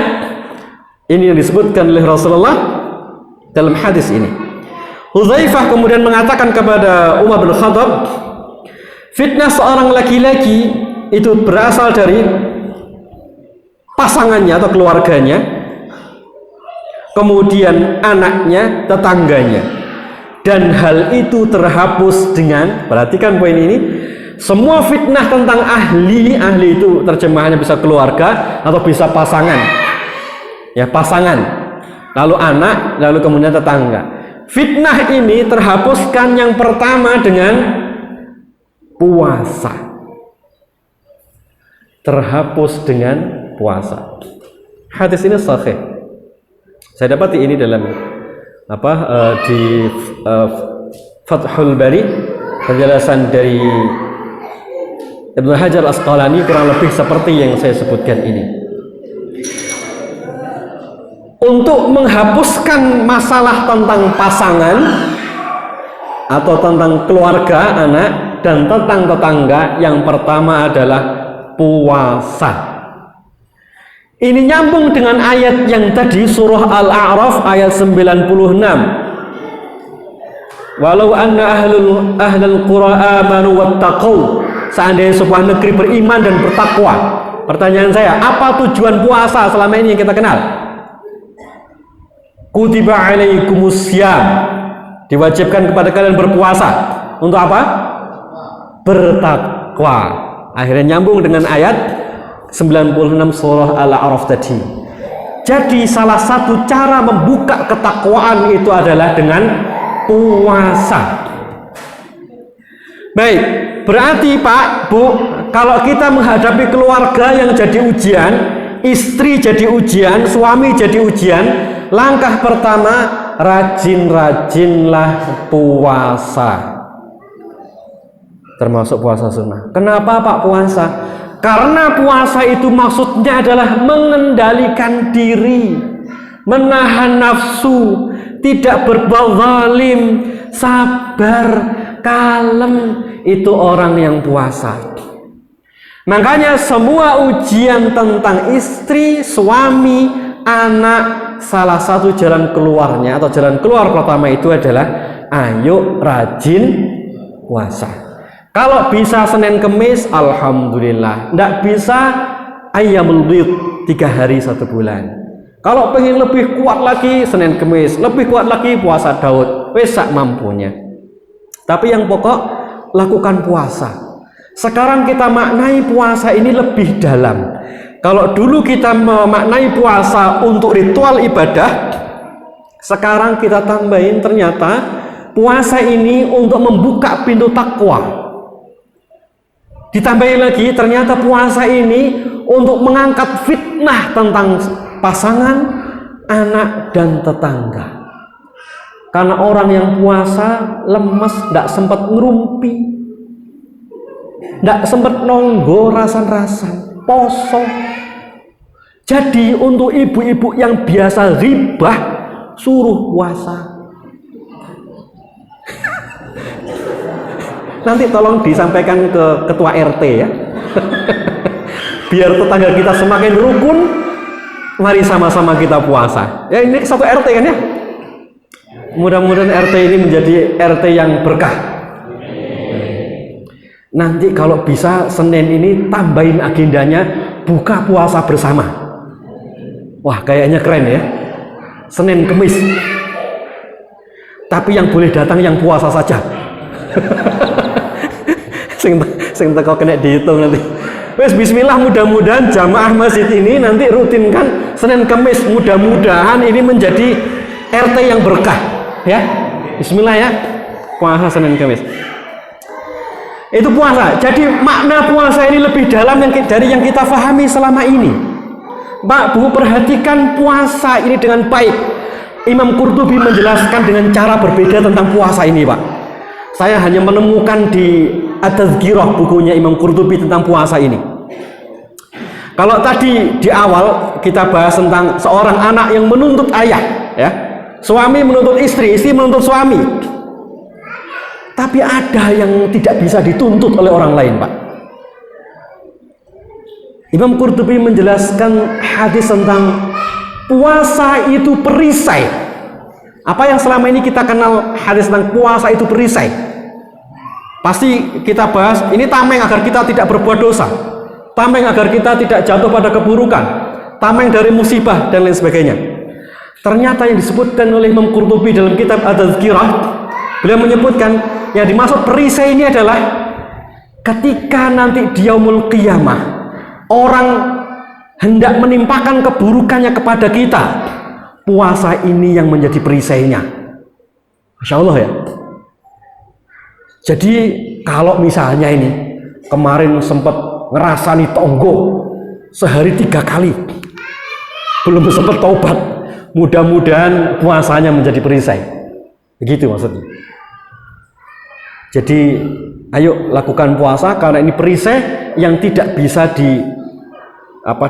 Ini yang disebutkan oleh Rasulullah dalam hadis ini. Hudzaifah kemudian mengatakan kepada Umar bin Khattab, fitnah seorang laki-laki itu berasal dari pasangannya atau keluarganya, kemudian anaknya, tetangganya, dan hal itu terhapus dengan, perhatikan poin ini, semua fitnah tentang ahli itu terjemahannya bisa keluarga atau bisa pasangan, ya pasangan, lalu anak, lalu kemudian tetangga. Fitnah ini terhapuskan yang pertama dengan puasa, terhapus dengan puasa. Hadis ini sahih. Saya dapati ini dalam di Fathul Bari, penjelasan dari Ibnu Hajar Asqalani kurang lebih seperti yang saya sebutkan ini. Untuk menghapuskan masalah tentang pasangan atau tentang keluarga, anak, dan tentang tetangga, yang pertama adalah puasa. Ini nyambung dengan ayat yang tadi, surah Al-A'raf ayat 96. Walau anna ahlul qura amanu wattaqau. Seandainya sebuah negeri beriman dan bertakwa. Pertanyaan saya, apa tujuan puasa selama ini yang kita kenal? Kutiba alaikumussyam. Diwajibkan kepada kalian berpuasa. Untuk apa? Bertakwa. Akhirnya nyambung dengan ayat 96 surah Al-A'raf tadi. Jadi salah satu cara membuka ketakwaan itu adalah dengan puasa. Baik, berarti Pak, Bu, kalau kita menghadapi keluarga yang jadi ujian, istri jadi ujian, suami jadi ujian, langkah pertama, rajin-rajinlah puasa. Termasuk puasa sunnah. Kenapa Pak puasa? Karena puasa itu maksudnya adalah mengendalikan diri, menahan nafsu, tidak berbuat zalim, sabar, kalem. Itu orang yang puasa. Makanya semua ujian tentang istri, suami, anak, salah satu jalan keluarnya atau jalan keluar pertama itu adalah ayo rajin puasa. Kalau bisa Senin Kemis, alhamdulillah. Tidak bisa ayyamul bid, 3 hari 1 bulan. Kalau pengen lebih kuat lagi, Senin Kemis, lebih kuat lagi puasa Daud, wesak mampunya. Tapi yang pokok lakukan puasa. Sekarang kita maknai puasa ini lebih dalam. Kalau dulu kita memaknai puasa untuk ritual ibadah, sekarang kita tambahin ternyata puasa ini untuk membuka pintu takwa. Ditambahin lagi, ternyata puasa ini untuk mengangkat fitnah tentang pasangan, anak, dan tetangga. Karena orang yang puasa lemes, tidak sempat ngerumpi, tidak sempat nonggo rasan-rasan, poso. Jadi untuk ibu-ibu yang biasa ribah, suruh puasa. Nanti tolong disampaikan ke ketua RT ya. Biar tetangga kita semakin rukun, mari sama-sama kita puasa. Ya ini satu RT kan ya. Mudah-mudahan RT ini menjadi RT yang berkah. Nanti kalau bisa Senin ini tambahin agendanya buka puasa bersama. Wah kayaknya keren ya. Senin Kemis. Tapi yang boleh datang yang puasa saja. Sing teko kena dihitung nanti. Wes bismillah, mudah-mudahan jamaah masjid ini nanti rutin kan Senin Kamis, mudah-mudahan ini menjadi RT yang berkah ya. Bismillah ya, puasa Senin Kamis. Itu puasa. Jadi makna puasa ini lebih dalam dari yang kita pahami selama ini. Pak Bu, perhatikan puasa ini dengan baik. Imam Qurtubi menjelaskan dengan cara berbeda tentang puasa ini, Pak. Saya hanya menemukan di At-Tadhkirah, bukunya Imam Qurtubi tentang puasa ini. Kalau tadi di awal kita bahas tentang seorang anak yang menuntut ayah, ya. Suami menuntut istri, istri menuntut suami. Tapi ada yang tidak bisa dituntut oleh orang lain, Pak. Imam Qurtubi menjelaskan hadis tentang puasa itu perisai. Apa yang selama ini kita kenal hadis tentang puasa itu perisai. Pasti kita bahas, ini tameng agar kita tidak berbuat dosa. Tameng agar kita tidak jatuh pada keburukan. Tameng dari musibah dan lain sebagainya. Ternyata yang disebutkan oleh Imam Qurtubi dalam kitab At-Tadhkirah, beliau menyebutkan yang dimaksud perisai ini adalah ketika nanti di yaumul qiyamah orang hendak menimpakan keburukannya kepada kita, puasa ini yang menjadi perisainya. Masya Allah ya. Jadi kalau misalnya ini kemarin sempat ngerasani tonggo sehari 3 kali belum sempat taubat, mudah-mudahan puasanya menjadi perisai. Begitu maksudnya. Jadi ayo lakukan puasa karena ini perisai yang tidak bisa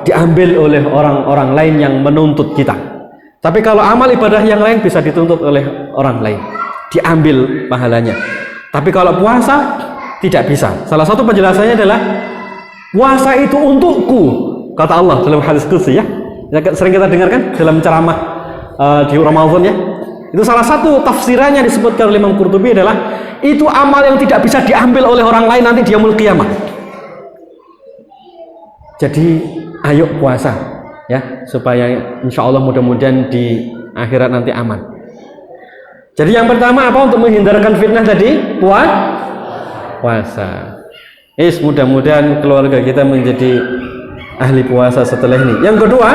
diambil oleh orang-orang lain yang menuntut kita. Tapi kalau amal ibadah yang lain bisa dituntut oleh orang lain, diambil pahalanya. Tapi kalau puasa tidak bisa. Salah satu penjelasannya adalah puasa itu untukku, kata Allah dalam hadis qudsi ya. Sering kita dengarkan dalam ceramah di Ramadan ya. Itu salah satu tafsirannya disebutkan oleh Imam Qurtubi adalah itu amal yang tidak bisa diambil oleh orang lain nanti di yaumul qiyamah. Jadi ayo puasa ya, supaya insya Allah mudah-mudahan di akhirat nanti aman. Jadi yang pertama apa untuk menghindarkan fitnah tadi? Puasa. Mudah-mudahan keluarga kita menjadi ahli puasa setelah ini. Yang kedua,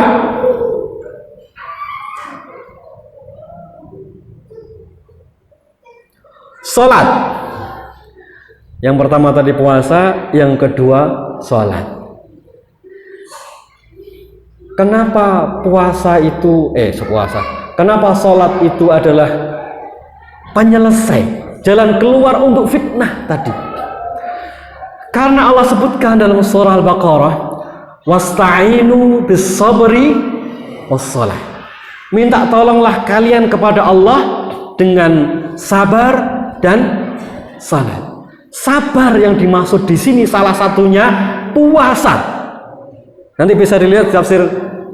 sholat. Yang pertama tadi puasa, yang kedua sholat. Kenapa puasa itu kenapa sholat itu adalah penyelesai, jalan keluar untuk fitnah tadi? Karena Allah sebutkan dalam surah Al-Baqarah, wasta'inu bis-sabri was-shalah. Minta tolonglah kalian kepada Allah dengan sabar dan salat. Sabar yang dimaksud di sini salah satunya puasa. Nanti bisa dilihat tafsir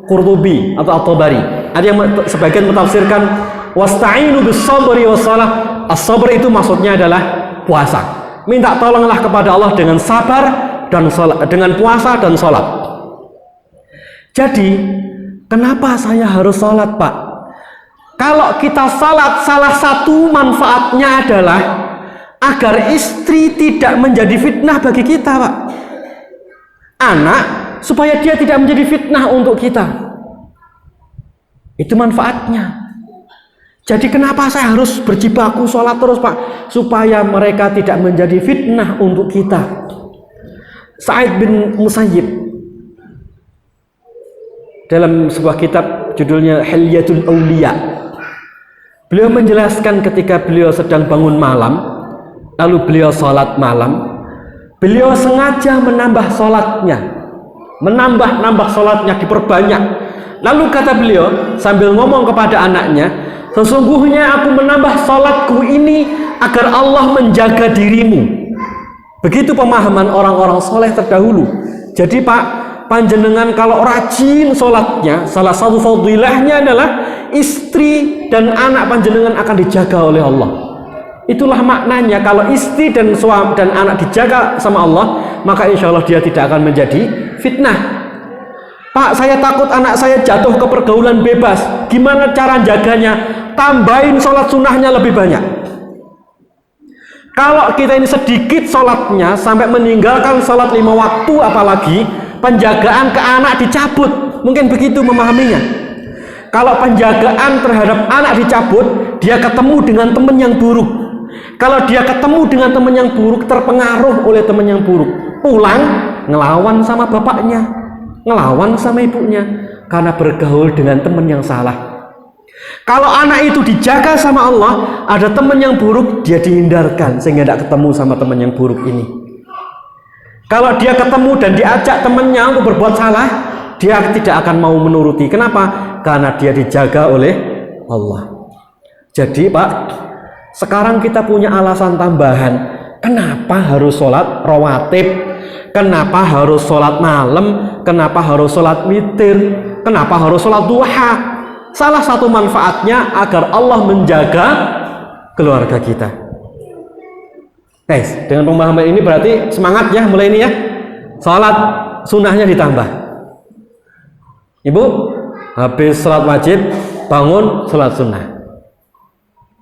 Qurtubi atau At-Tabari. Ada yang sebagian mentafsirkan wasta'inu bis-sabri was-shalah. As-sabr itu maksudnya adalah puasa. Minta tolonglah kepada Allah dengan sabar dan salat, dengan puasa dan salat. Jadi, kenapa saya harus salat, Pak? Kalau kita salat, salah satu manfaatnya adalah agar istri tidak menjadi fitnah bagi kita, Pak. Anak, supaya dia tidak menjadi fitnah untuk kita. Itu manfaatnya. Jadi kenapa saya harus berjibaku sholat terus, Pak? Supaya mereka tidak menjadi fitnah untuk kita. Sa'id bin Musayyib dalam sebuah kitab judulnya Hilyatul Awliya, beliau menjelaskan ketika beliau sedang bangun malam, lalu beliau sholat malam, beliau sengaja menambah sholatnya, menambah sholatnya, diperbanyak. Lalu kata beliau sambil ngomong kepada anaknya, sesungguhnya aku menambah sholatku ini agar Allah menjaga dirimu. Begitu pemahaman orang-orang soleh terdahulu. Jadi Pak, panjenengan kalau rajin sholatnya, salah satu fadilahnya adalah istri dan anak panjenengan akan dijaga oleh Allah. Itulah maknanya, kalau istri dan suami dan anak dijaga sama Allah, maka insya Allah dia tidak akan menjadi fitnah. Pak, saya takut anak saya jatuh ke pergaulan bebas. Gimana cara jaganya? Tambahin sholat sunnahnya lebih banyak. Kalau kita ini sedikit sholatnya sampai meninggalkan sholat 5 waktu, apalagi penjagaan ke anak dicabut, mungkin begitu memahaminya. Kalau penjagaan terhadap anak dicabut, dia ketemu dengan teman yang buruk. Kalau dia ketemu dengan teman yang buruk, terpengaruh oleh teman yang buruk, pulang ngelawan sama bapaknya, ngelawan sama ibunya, karena bergaul dengan teman yang salah. Kalau anak itu dijaga sama Allah, ada teman yang buruk, dia dihindarkan sehingga tidak ketemu sama teman yang buruk ini. Kalau dia ketemu dan diajak temannya untuk berbuat salah, dia tidak akan mau menuruti. Kenapa? Karena dia dijaga oleh Allah. Jadi Pak, sekarang kita punya alasan tambahan. Kenapa harus sholat rawatib? Kenapa harus sholat malam? Kenapa harus sholat witir? Kenapa harus sholat duha? Salah satu manfaatnya agar Allah menjaga keluarga kita. Guys, dengan pemahaman ini berarti semangat ya mulai ini ya. Salat sunnahnya ditambah. Ibu, habis salat wajib, bangun salat sunnah.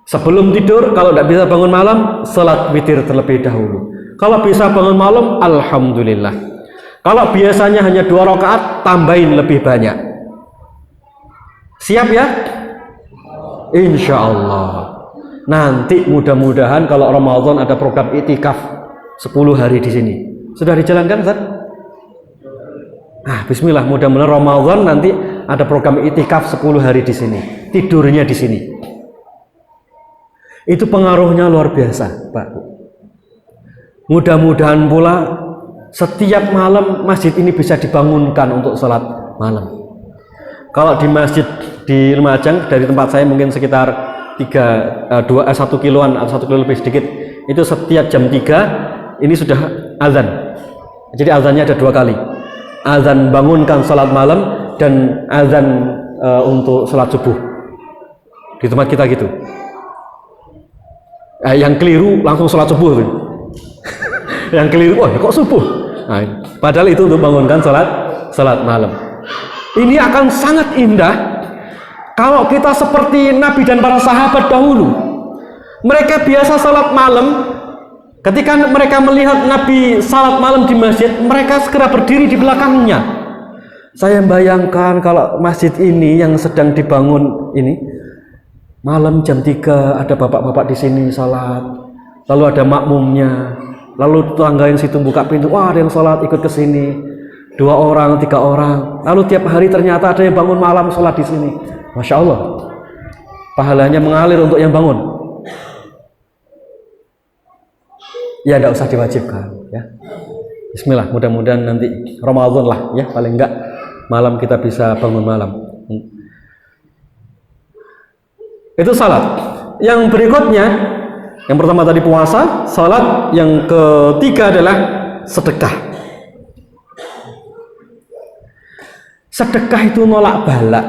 Sebelum tidur, kalau tidak bisa bangun malam, salat witir terlebih dahulu. Kalau bisa bangun malam, alhamdulillah. Kalau biasanya hanya 2 rakaat, tambahin lebih banyak. Siap ya? Insya Allah. Nanti mudah-mudahan kalau Ramadan ada program itikaf 10 hari di sini. Sudah dijalankan, Ustaz? Bismillah, mudah-mudahan Ramadan nanti ada program itikaf 10 hari di sini. Tidurnya di sini. Itu pengaruhnya luar biasa, Pak. Mudah-mudahan pula setiap malam masjid ini bisa dibangunkan untuk sholat malam. Kalau di masjid di Lumajang, dari tempat saya mungkin sekitar 1 kiloan atau 1 kilo lebih sedikit, itu setiap jam 3 ini sudah azan. Jadi azannya ada 2 kali, azan bangunkan salat malam dan azan untuk salat subuh. Di tempat kita gitu. Yang keliru langsung salat subuh. Yang keliru, kok subuh? Padahal itu untuk bangunkan salat malam. Ini akan sangat indah kalau kita seperti Nabi dan para sahabat dahulu. Mereka biasa salat malam. Ketika mereka melihat Nabi salat malam di masjid, mereka segera berdiri di belakangnya. Saya bayangkan kalau masjid ini yang sedang dibangun ini, malam jam 3 ada bapak-bapak di sini salat, lalu ada makmumnya, lalu tetangga yang situ buka pintu, wah ada yang salat ikut ke sini. 2 orang, 3 orang, lalu tiap hari ternyata ada yang bangun malam sholat di sini. Masya Allah, pahalanya mengalir untuk yang bangun. Ya, tidak usah diwajibkan. Ya, Bismillah, mudah-mudahan nanti Ramadan lah, ya paling enggak malam kita bisa bangun malam. Itu salat. Yang berikutnya, yang pertama tadi puasa, salat. Yang ketiga adalah sedekah. Sedekah itu nolak bala.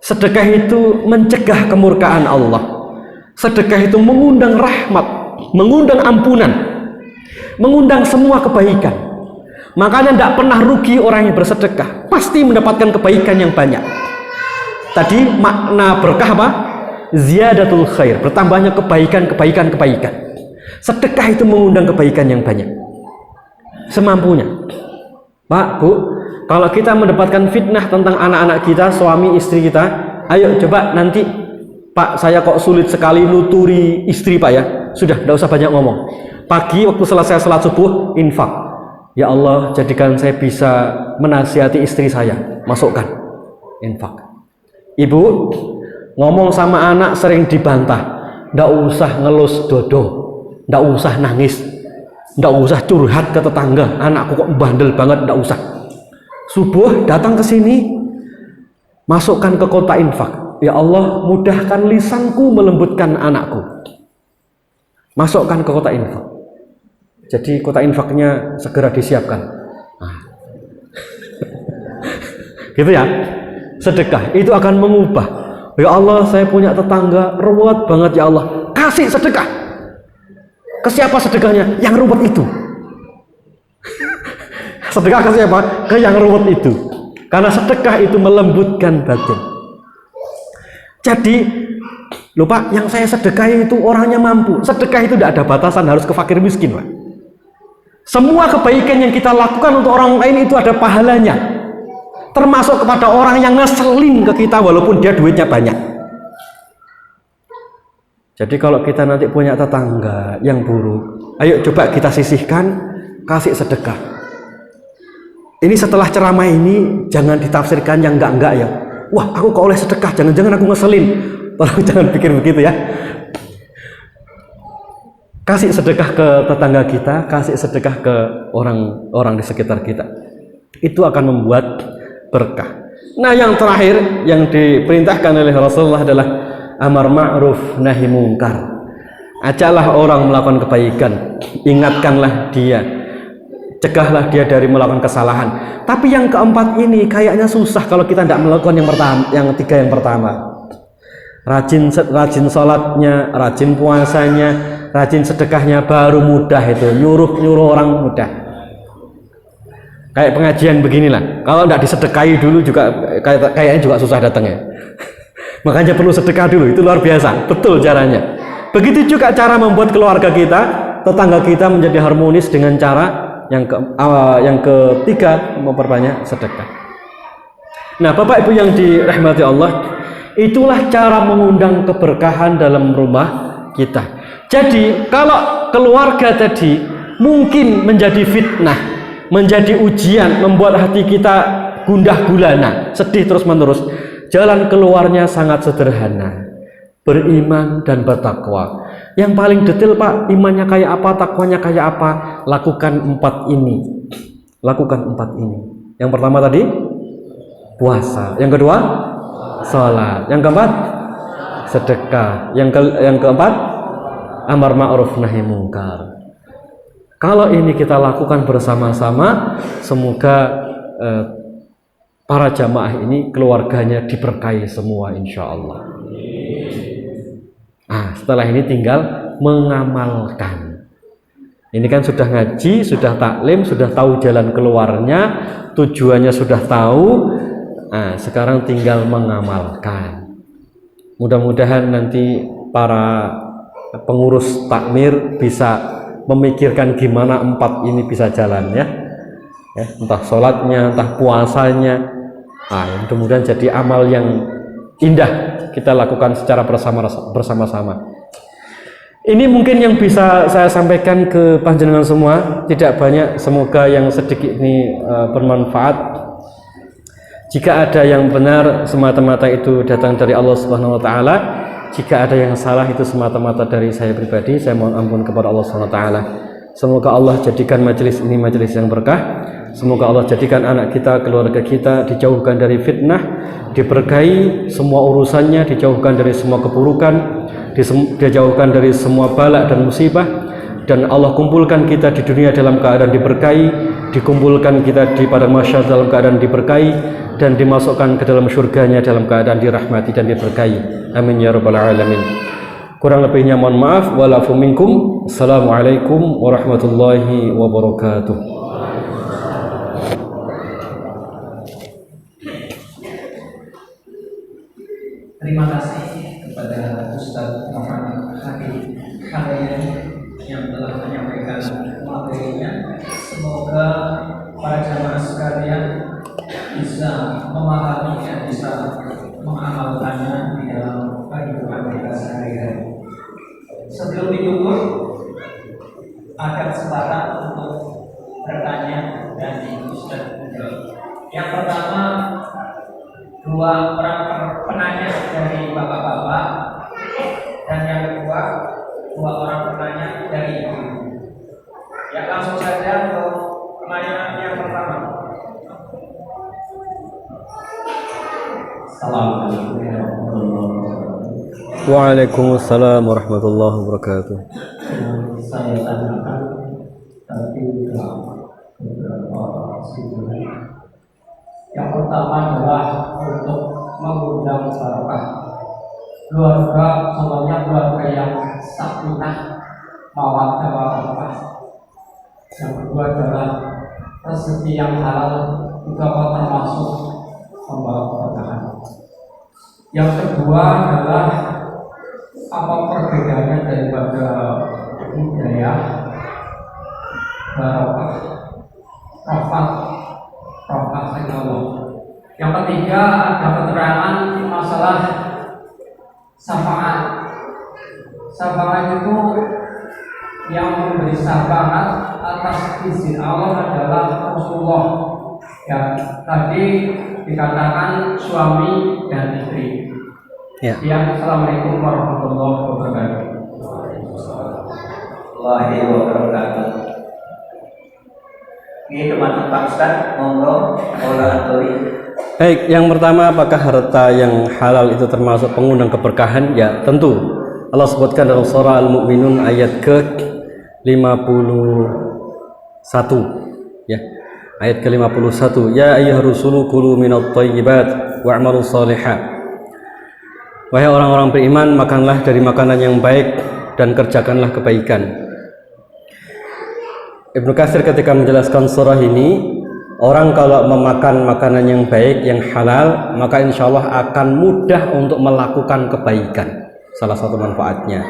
Sedekah itu mencegah kemurkaan Allah. Sedekah itu mengundang rahmat, mengundang ampunan, mengundang semua kebaikan. Makanya tidak pernah rugi orang yang bersedekah, pasti mendapatkan kebaikan yang banyak. Tadi makna berkah apa? Ziyadatul khair, bertambahnya kebaikan. Sedekah itu mengundang kebaikan yang banyak. Semampunya. Pak, Bu, kalau kita mendapatkan fitnah tentang anak-anak kita, suami istri kita, ayo coba nanti, Pak, saya kok sulit sekali nuturi istri, Pak ya. Sudah, tidak usah banyak ngomong. Pagi waktu selesai salat subuh, infak. Ya Allah, jadikan saya bisa menasihati istri saya, masukkan infak. Ibu, ngomong sama anak sering dibantah, tidak usah ngelus dodo, tidak usah nangis, tidak usah curhat ke tetangga, anakku kok bandel banget, tidak usah. Subuh datang ke sini, masukkan ke kotak infak. Ya Allah, mudahkan lisanku melembutkan anakku. Masukkan ke kotak infak. Jadi kotak infaknya segera disiapkan. Gitu ya. Sedekah itu akan mengubah. Ya Allah, saya punya tetangga ruwet banget, ya Allah, kasih sedekah. Ke siapa sedekahnya? Yang ruwet itu. Sedekah ke siapa? Ke yang ruwet itu. Karena sedekah itu melembutkan batin. Jadi Loh Pak, yang saya sedekahi itu orangnya mampu. Sedekah itu tidak ada batasan, harus ke fakir miskin Pak. Semua kebaikan yang kita lakukan untuk orang lain itu ada pahalanya. Termasuk kepada orang yang ngeselin ke kita walaupun dia duitnya banyak. Jadi kalau kita nanti punya tetangga yang buruk, ayo coba kita sisihkan, kasih sedekah. Ini setelah ceramah ini jangan ditafsirkan yang enggak ya. Wah, aku kok oleh sedekah, jangan-jangan aku ngeselin. Tolong jangan pikir begitu ya. Kasih sedekah ke tetangga kita, kasih sedekah ke orang-orang di sekitar kita. Itu akan membuat berkah. Nah, yang terakhir yang diperintahkan oleh Rasulullah adalah amar ma'ruf nahi mungkar. Ajaklah orang melakukan kebaikan, ingatkanlah dia, cegahlah dia dari melakukan kesalahan. Tapi yang keempat ini kayaknya susah kalau kita tidak melakukan yang tiga yang pertama. Rajin sholatnya, rajin puasanya, rajin sedekahnya baru mudah itu, nyuruh orang mudah. Kayak pengajian beginilah, kalau tidak disedekahi dulu juga kayaknya juga susah datangnya. Makanya perlu sedekah dulu, itu luar biasa, betul caranya. Begitu juga cara membuat keluarga kita, tetangga kita menjadi harmonis dengan cara yang ketiga, memperbanyak sedekah. Nah, Bapak Ibu yang dirahmati Allah, itulah cara mengundang keberkahan dalam rumah kita. Jadi kalau keluarga tadi mungkin menjadi fitnah, menjadi ujian, membuat hati kita gundah gulana, sedih terus menerus, jalan keluarnya sangat sederhana, beriman dan bertakwa. Yang paling detail Pak, imannya kayak apa, takwanya kayak apa, lakukan 4 ini. Lakukan 4 ini. Yang pertama tadi puasa, yang kedua sholat, yang keempat sedekah, yang keempat amar ma'ruf nahi mungkar. Kalau ini kita lakukan bersama-sama, semoga para jamaah ini keluarganya diberkahi semua insya Allah. Nah, setelah ini tinggal mengamalkan. Ini kan sudah ngaji, sudah taklim, sudah tahu jalan keluarnya, tujuannya sudah tahu. Nah, sekarang tinggal mengamalkan. Mudah-mudahan nanti para pengurus takmir bisa memikirkan gimana 4 ini bisa jalan ya. Entah sholatnya, entah puasanya. Nah, mudah-mudahan jadi amal yang indah kita lakukan secara bersama-sama. Ini mungkin yang bisa saya sampaikan ke panjenengan semua. Tidak banyak, semoga yang sedikit ini bermanfaat. Jika ada yang benar, semata-mata itu datang dari Allah Subhanahu wa taala. Jika ada yang salah, itu semata-mata dari saya pribadi. Saya mohon ampun kepada Allah Subhanahu wa taala. Semoga Allah jadikan majelis ini majelis yang berkah. Semoga Allah jadikan anak kita, keluarga kita dijauhkan dari fitnah, diberkahi semua urusannya, dijauhkan dari semua keburukan, dijauhkan dari semua balak dan musibah, dan Allah kumpulkan kita di dunia dalam keadaan diberkahi, dikumpulkan kita di padang mahsyar dalam keadaan diberkahi, dan dimasukkan ke dalam surganya dalam keadaan dirahmati dan diberkahi. Amin ya rabbal alamin. Kurang lebihnya mohon maaf. Walafu minkum. Assalamualaikum warahmatullahi wabarakatuh. Terima kasih kepada Ustaz Muhammad Habib Khalil yang telah menyampaikan materinya. Semoga para jamaah sekalian bisa memahaminya, bisa mengamalkannya di dalam kehidupan kita sehari-hari. Sebelum ditutup, ada kesempatan untuk bertanya dan Ustaz menjawab. Yang pertama, 2 orang penanya dari bapak-bapak, dan yang kedua 2 orang penanya dari ibu. Ya, langsung saja untuk penanya yang pertama. Assalamualaikum warahmatullahi wabarakatuh. Waalaikumsalam warahmatullahi wabarakatuh. Saya tanyakan tadi beberapa sebelumnya. Yang pertama adalah untuk mengundang barokah. Keluarga, contohnya keluarga yang sakinah, mawaddah warahmah. Yang kedua adalah rezeki yang halal juga termasuk membawa keberkahan. Yang kedua adalah apa perbedaannya daripada hidayah, barokah, rahmat dari Allah. Yang ketiga ada keterangan masalah syafaat. Syafaat itu yang memberi syafaat atas izin Allah adalah Rasulullah. Ya, tadi dikatakan suami dan istri. Ya. Assalamualaikum warahmatullahi wabarakatuh. Warahmatullahi wabarakatuh. Ini teman-teman Pak Ustaz, monggo Aturi. Baik, yang pertama, apakah harta yang halal itu termasuk pengundang keberkahan? Ya, tentu. Allah sebutkan dalam surah Al-Mu'minun ayat ke-51. Ya. Ayat ke-51, ya ayyuhar rusulu kulu minat thayyibat wa'malu shalihan. Wahai orang-orang beriman, makanlah dari makanan yang baik dan kerjakanlah kebaikan. Ibnu Katsir ketika menjelaskan surah ini, orang kalau memakan makanan yang baik, yang halal, maka insya Allah akan mudah untuk melakukan kebaikan. Salah satu manfaatnya.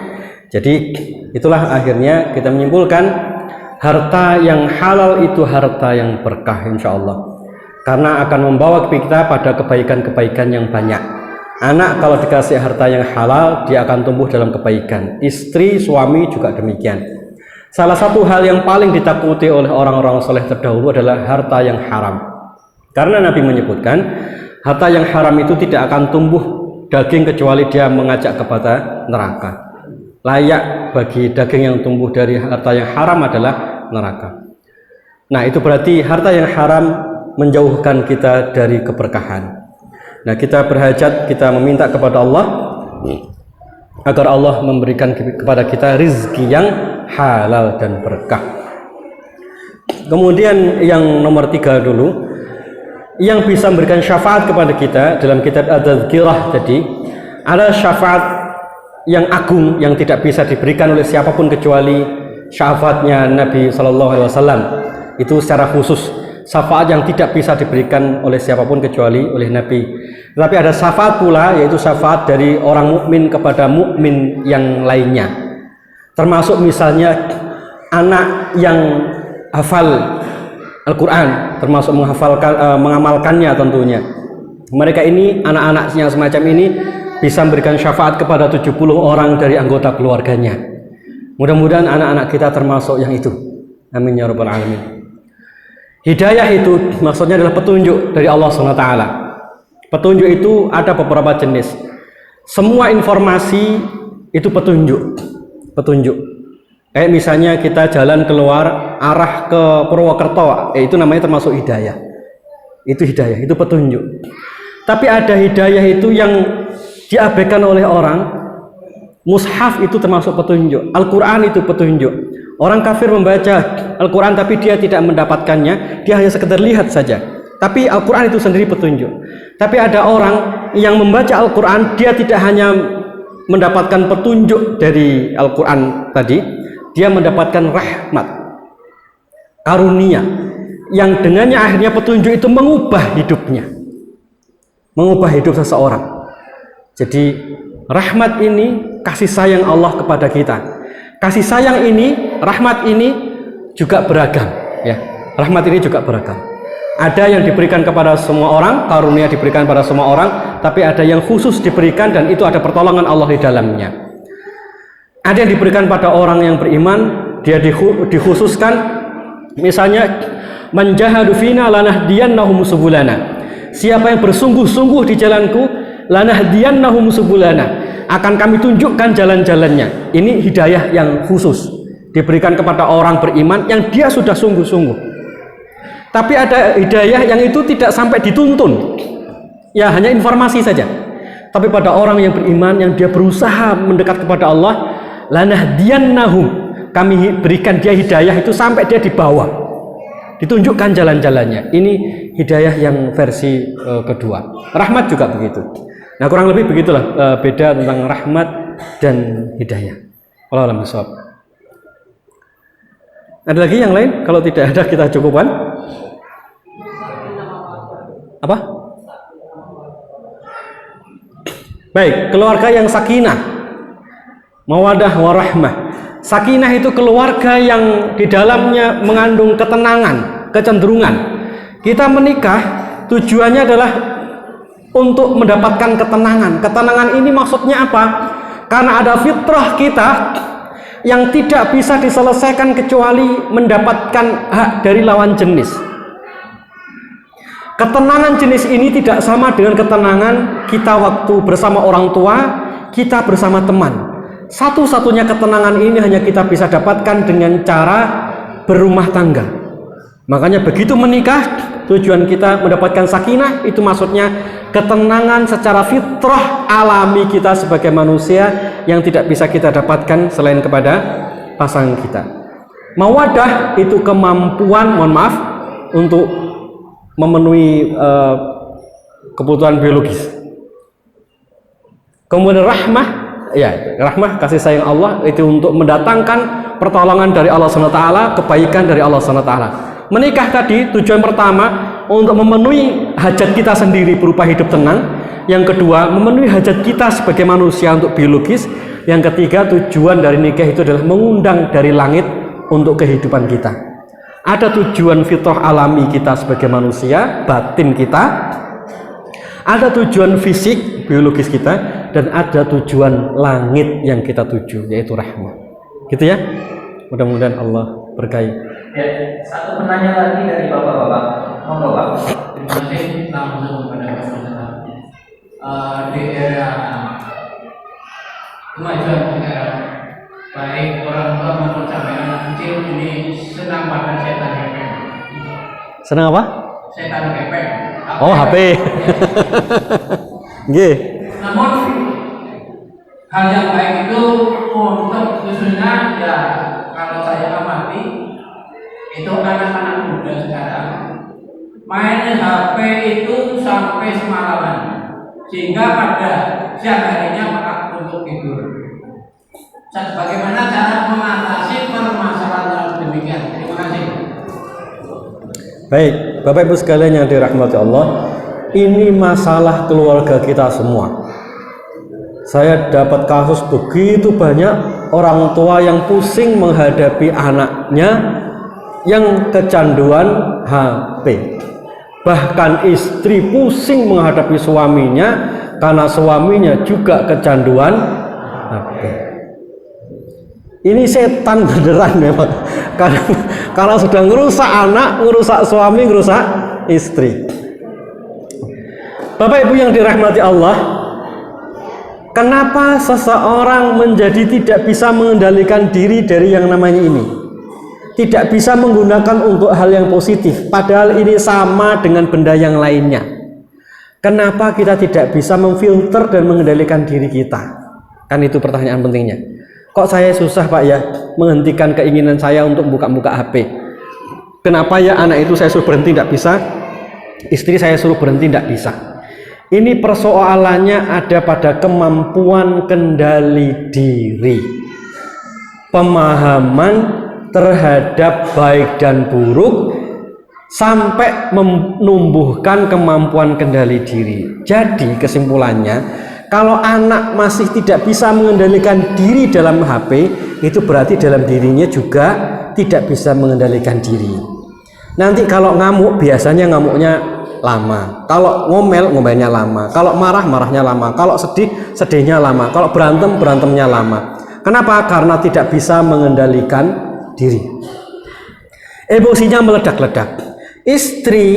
Jadi itulah akhirnya kita menyimpulkan harta yang halal itu harta yang berkah insya Allah. Karena akan membawa kita pada kebaikan-kebaikan yang banyak. Anak kalau dikasih harta yang halal, dia akan tumbuh dalam kebaikan. Istri, suami juga demikian. Salah satu hal yang paling ditakuti oleh orang-orang soleh terdahulu adalah harta yang haram. Karena Nabi menyebutkan harta yang haram itu tidak akan tumbuh daging kecuali dia mengajak kepada neraka. Layak bagi daging yang tumbuh dari harta yang haram adalah neraka. Nah, itu berarti harta yang haram menjauhkan kita dari keberkahan. Nah, kita berhajat, kita meminta kepada Allah agar Allah memberikan kepada kita rizki yang halal dan berkah. Kemudian yang nomor 3 dulu, yang bisa memberikan syafaat kepada kita dalam kitab Ad-Tadhkirah tadi, ada syafaat yang agung yang tidak bisa diberikan oleh siapapun kecuali syafaatnya Nabi SAW. Itu secara khusus syafaat yang tidak bisa diberikan oleh siapapun kecuali oleh Nabi. Tapi ada syafaat pula, yaitu syafaat dari orang mukmin kepada mukmin yang lainnya. Termasuk misalnya anak yang hafal Al-Quran, termasuk mengamalkannya tentunya. Mereka ini, anak-anak yang semacam ini bisa memberikan syafaat kepada 70 orang dari anggota keluarganya. Mudah-mudahan anak-anak kita termasuk yang itu. Amin ya rabbal alamin. Hidayah itu maksudnya adalah petunjuk dari Allah SWT. Petunjuk itu ada beberapa jenis. Semua informasi itu petunjuk. Kayak misalnya kita jalan keluar arah ke Purwokerto, itu namanya termasuk hidayah. Itu hidayah, itu petunjuk. Tapi ada hidayah itu yang diabaikan oleh orang. Mushaf itu termasuk petunjuk. Al-Quran itu petunjuk. Orang kafir membaca Al-Quran tapi dia tidak mendapatkannya, dia hanya sekedar lihat saja. Tapi Al-Quran itu sendiri petunjuk. Tapi ada orang yang membaca Al-Quran, dia tidak hanya mendapatkan petunjuk dari Al-Quran tadi, dia mendapatkan rahmat, karunia, yang dengannya akhirnya petunjuk itu mengubah hidupnya, mengubah hidup seseorang. Jadi rahmat ini kasih sayang Allah kepada kita. Kasih sayang ini, rahmat ini juga beragam, ya. Rahmat ini juga beragam. Ada yang diberikan kepada semua orang, karunia diberikan pada semua orang, tapi ada yang khusus diberikan dan itu ada pertolongan Allah di dalamnya. Ada yang diberikan pada orang yang beriman, dia dikhususkan, misalnya manjahadu fina lanahdiyannahum subulana. Siapa yang bersungguh-sungguh di jalanku, lanahdiyannahum subulana, akan kami tunjukkan jalan-jalannya. Ini hidayah yang khusus diberikan kepada orang beriman yang dia sudah sungguh-sungguh. Tapi ada hidayah yang itu tidak sampai dituntun, ya hanya informasi saja. Tapi pada orang yang beriman yang dia berusaha mendekat kepada Allah, lanahdiyannahum, kami berikan dia hidayah itu sampai dia dibawa, ditunjukkan jalan-jalannya. Ini hidayah yang versi kedua. Rahmat juga begitu. Nah, kurang lebih begitulah beda tentang rahmat dan hidayah. Wallahu a'lam bishawab. Ada lagi yang lain? Kalau tidak ada kita cukupkan. Apa? Baik, keluarga yang sakinah. mawadah warahmah. Sakinah itu keluarga yang di dalamnya mengandung ketenangan, kecenderungan. Kita menikah tujuannya adalah untuk mendapatkan ketenangan. Ketenangan ini maksudnya apa? Karena ada fitrah kita yang tidak bisa diselesaikan kecuali mendapatkan hak dari lawan jenis. Ketenangan jenis ini tidak sama dengan ketenangan kita waktu bersama orang tua, kita bersama teman. Satu-satunya ketenangan ini hanya kita bisa dapatkan dengan cara berumah tangga. Makanya begitu menikah, tujuan kita mendapatkan sakinah, itu maksudnya ketenangan secara fitrah alami kita sebagai manusia yang tidak bisa kita dapatkan selain kepada pasangan kita. Mawadah itu kemampuan, mohon maaf, untuk memenuhi kebutuhan biologis. Kemudian rahmah, ya, rahmah kasih sayang Allah itu untuk mendatangkan pertolongan dari Allah SWT, kebaikan dari Allah SWT. Menikah tadi tujuan pertama untuk memenuhi hajat kita sendiri berupa hidup tenang. Yang kedua, memenuhi hajat kita sebagai manusia untuk biologis. Yang ketiga, tujuan dari nikah itu adalah mengundang dari langit untuk kehidupan kita. Ada tujuan fitrah alami kita sebagai manusia, batin kita. Ada tujuan fisik, biologis kita, dan ada tujuan langit yang kita tuju, yaitu rahmat. Gitu ya. Mudah-mudahan Allah berkahi. Ya, satu pertanyaan lagi dari bapak-bapak. Monggo, Pak. Terima kasih langsung kepada Pak Ustaz. Di era kemajuan negara, baik orang tua maupun sampai anak kecil ini senang pada setan kepeng. Senang apa? Setan kepeng. Oh, HP. Nggih. Namun hal yang baik itu untuk khususnya ya kalau saya amati itu anak-anak muda sekarang main HP itu sampai semalaman sehingga pada siang harinya maka untuk tidur. Bagaimana cara mengatasi permasalahan yang demikian? Terima kasih. Baik, Bapak Ibu sekalian yang dirahmati Allah, ini masalah keluarga kita semua. Saya dapat kasus begitu banyak orang tua yang pusing menghadapi anaknya yang kecanduan HP. Bahkan istri pusing menghadapi suaminya karena suaminya juga kecanduan HP. Ini setan beneran memang. Karena sudah ngerusak anak, ngerusak suami, ngerusak istri. Bapak Ibu yang dirahmati Allah, kenapa seseorang menjadi tidak bisa mengendalikan diri dari yang namanya ini? Tidak bisa menggunakan untuk hal yang positif, padahal ini sama dengan benda yang lainnya. Kenapa kita tidak bisa memfilter dan mengendalikan diri kita? Kan itu pertanyaan pentingnya. Kok saya susah Pak ya menghentikan keinginan saya untuk buka-buka HP? Kenapa ya anak itu saya suruh berhenti tidak bisa? Istri saya suruh berhenti tidak bisa? Ini persoalannya ada pada kemampuan kendali diri, pemahaman terhadap baik dan buruk, sampai menumbuhkan kemampuan kendali diri. Jadi kesimpulannya, kalau anak masih tidak bisa mengendalikan diri dalam HP, itu berarti dalam dirinya juga tidak bisa mengendalikan diri. Nanti kalau ngamuk, biasanya ngamuknya lama. Kalau ngomel, ngomelnya lama. Kalau marah, marahnya lama. Kalau sedih, sedihnya lama. Kalau berantem, berantemnya lama. Kenapa? Karena tidak bisa mengendalikan diri. Emosinya meledak-ledak. Istri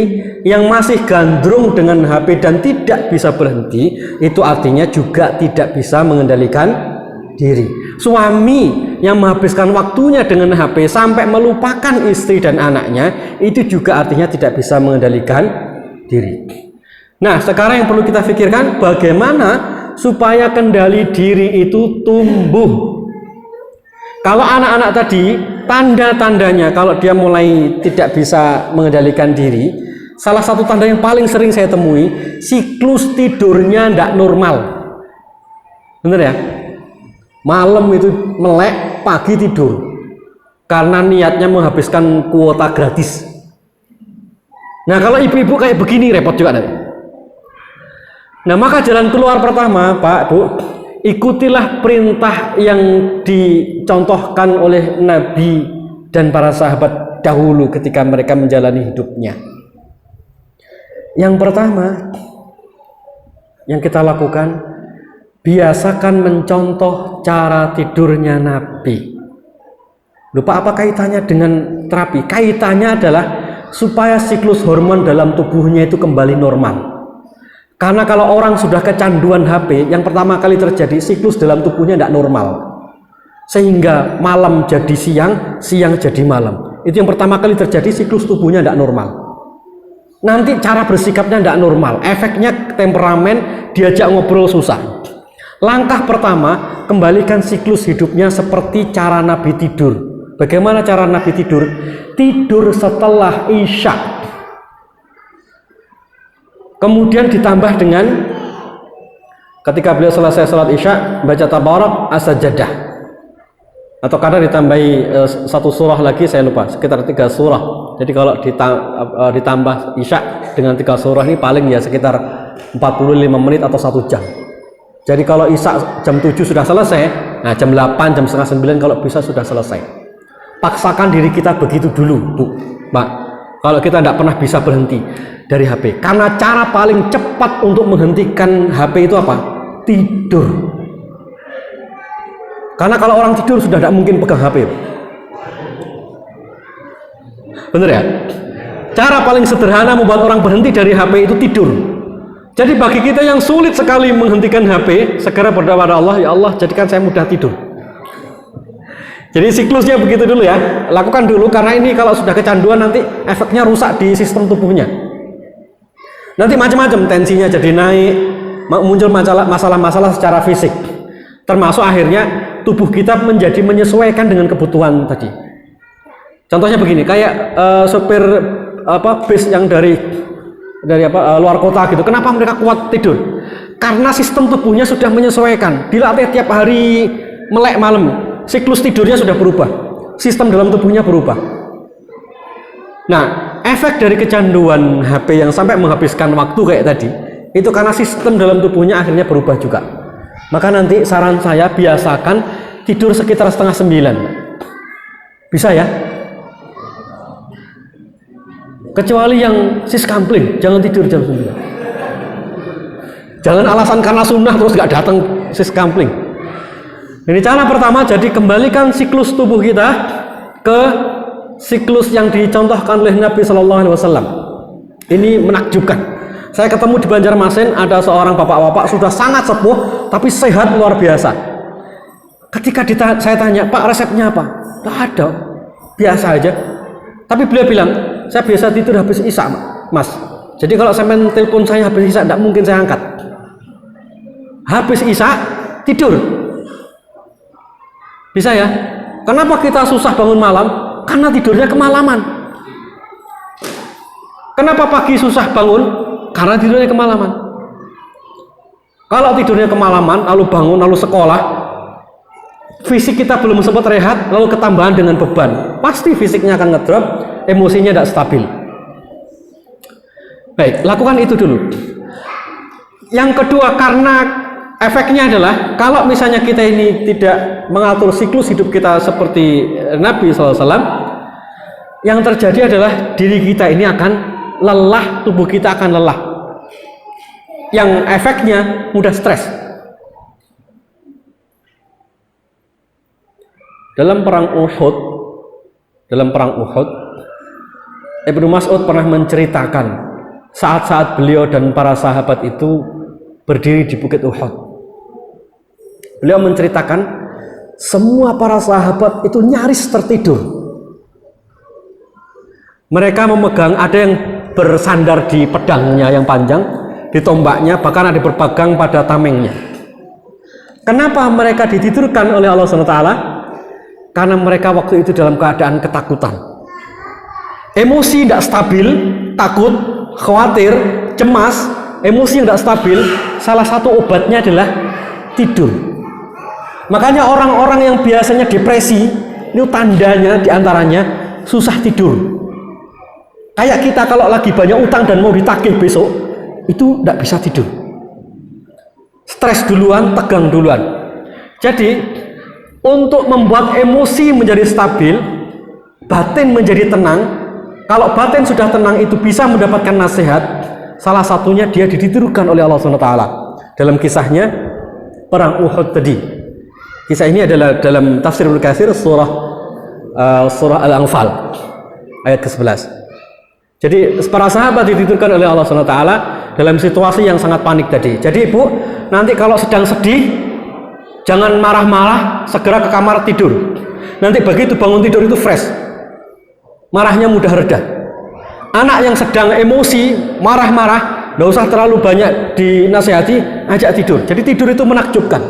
yang masih gandrung dengan HP dan tidak bisa berhenti, itu artinya juga tidak bisa mengendalikan diri. Suami yang menghabiskan waktunya dengan HP sampai melupakan istri dan anaknya, itu juga artinya tidak bisa mengendalikan diri. Nah, sekarang yang perlu kita pikirkan, bagaimana supaya kendali diri itu tumbuh. Kalau anak-anak tadi, tanda-tandanya kalau dia mulai tidak bisa mengendalikan diri, salah satu tanda yang paling sering saya temui, siklus tidurnya tidak normal. Bener ya? Malam itu melek, pagi tidur. Karena niatnya menghabiskan kuota gratis. Nah, kalau ibu-ibu kayak begini repot juga nanti. Nah, maka jalan keluar pertama, Pak, Bu, ikutilah perintah yang dicontohkan oleh Nabi dan para sahabat dahulu ketika mereka menjalani hidupnya. Yang pertama yang kita lakukan, biasakan mencontoh cara tidurnya Nabi. Lupa apa kaitannya dengan terapi? Kaitannya adalah supaya siklus hormon dalam tubuhnya itu kembali normal. Karena kalau orang sudah kecanduan HP, yang pertama kali terjadi siklus dalam tubuhnya tidak normal. Sehingga malam jadi siang, siang jadi malam. Itu yang pertama kali terjadi, siklus tubuhnya tidak normal. Nanti cara bersikapnya tidak normal, efeknya temperamen, diajak ngobrol susah. Langkah pertama, kembalikan siklus hidupnya seperti cara Nabi tidur. Bagaimana cara Nabi tidur? Tidur setelah Isya. Kemudian ditambah dengan ketika beliau selesai salat Isya, baca tabarak as-sajadah. Atau kadang ditambahi satu surah lagi, saya lupa, sekitar 3 surah. Jadi kalau ditambah Isya dengan 3 surah ini paling ya sekitar 45 menit atau 1 jam. Jadi kalau Isya jam 7 sudah selesai, nah jam 8, jam setengah 9 kalau bisa sudah selesai. Paksakan diri kita begitu dulu, Bu, Pak. Kalau kita tidak pernah bisa berhenti dari HP. Karena cara paling cepat untuk menghentikan HP itu apa? Tidur. Karena kalau orang tidur sudah tidak mungkin pegang HP. Bener ya? Cara paling sederhana membuat orang berhenti dari HP itu tidur. Jadi bagi kita yang sulit sekali menghentikan HP, segera berdoa kepada Allah, ya Allah jadikan saya mudah tidur. Jadi siklusnya begitu dulu ya, lakukan dulu karena ini kalau sudah kecanduan nanti efeknya rusak di sistem tubuhnya. Nanti macam-macam, tensinya jadi naik, muncul masalah-masalah secara fisik. Termasuk akhirnya tubuh kita menjadi menyesuaikan dengan kebutuhan tadi. Contohnya begini, kayak sopir bis yang dari luar kota gitu. Kenapa mereka kuat tidur? Karena sistem tubuhnya sudah menyesuaikan. Dilatih tiap hari melek malam. Siklus tidurnya sudah berubah, sistem dalam tubuhnya berubah. Nah, efek dari kecanduan HP yang sampai menghabiskan waktu kayak tadi, itu karena sistem dalam tubuhnya akhirnya berubah juga. Maka nanti saran saya biasakan tidur sekitar 8:30. Bisa ya? Kecuali yang siskampling, jangan tidur jam 9. Jangan alasan karena sunnah terus gak datang siskampling. Ini cara pertama, jadi kembalikan siklus tubuh kita ke siklus yang dicontohkan oleh Nabi Shallallahu Alaihi Wasallam. Ini menakjubkan. Saya ketemu di Banjarmasin ada seorang bapak-bapak sudah sangat sepuh tapi sehat luar biasa. Ketika saya tanya, Pak resepnya apa? Tak ada, biasa aja. Tapi beliau bilang, saya biasa tidur habis Isya, Mas. Jadi kalau saya telepon saya habis Isya, tidak mungkin saya angkat. Habis Isya tidur. Bisa ya? Kenapa kita susah bangun malam? Karena tidurnya kemalaman. Kenapa pagi susah bangun? Karena tidurnya kemalaman. Kalau tidurnya kemalaman, lalu bangun, lalu sekolah, fisik kita belum sempat rehat, lalu ketambahan dengan beban, pasti fisiknya akan ngedrop, emosinya tidak stabil. Baik, lakukan itu dulu. Yang kedua, karena efeknya adalah kalau misalnya kita ini tidak mengatur siklus hidup kita seperti Nabi SAW, yang terjadi adalah diri kita ini akan lelah, tubuh kita akan lelah, yang efeknya mudah stres. Dalam perang Uhud, Ibnu Mas'ud pernah menceritakan saat-saat beliau dan para sahabat itu berdiri di Bukit Uhud. Beliau menceritakan semua para sahabat itu nyaris tertidur. Mereka memegang, ada yang bersandar di pedangnya yang panjang, di tombaknya, bahkan ada berpegang pada tamengnya. Kenapa mereka ditidurkan oleh Allah SWT? Karena mereka waktu itu dalam keadaan ketakutan. Emosi tidak stabil, takut, khawatir, cemas, emosi yang tidak stabil, salah satu obatnya adalah tidur. Makanya orang-orang yang biasanya depresi, itu tandanya diantaranya susah tidur. Kayak kita kalau lagi banyak utang dan mau ditagih besok, itu tidak bisa tidur. stres duluan, tegang duluan. Jadi untuk membuat emosi menjadi stabil, batin menjadi tenang. Kalau batin sudah tenang itu bisa mendapatkan nasihat. Salah satunya dia ditirukan oleh Allah SWT dalam kisahnya perang Uhud tadi. Kisah ini adalah dalam tafsir Ibnu Katsir surah Al-Anfal ayat ke-11. Jadi para sahabat dititurkan oleh Allah SWT dalam situasi yang sangat panik tadi. Jadi ibu, nanti kalau sedang sedih, jangan marah-marah, segera ke kamar tidur. Nanti begitu bangun tidur itu fresh, marahnya mudah reda. Anak yang sedang emosi, marah-marah, nggak usah terlalu banyak dinasihati, ajak tidur. Jadi tidur itu menakjubkan.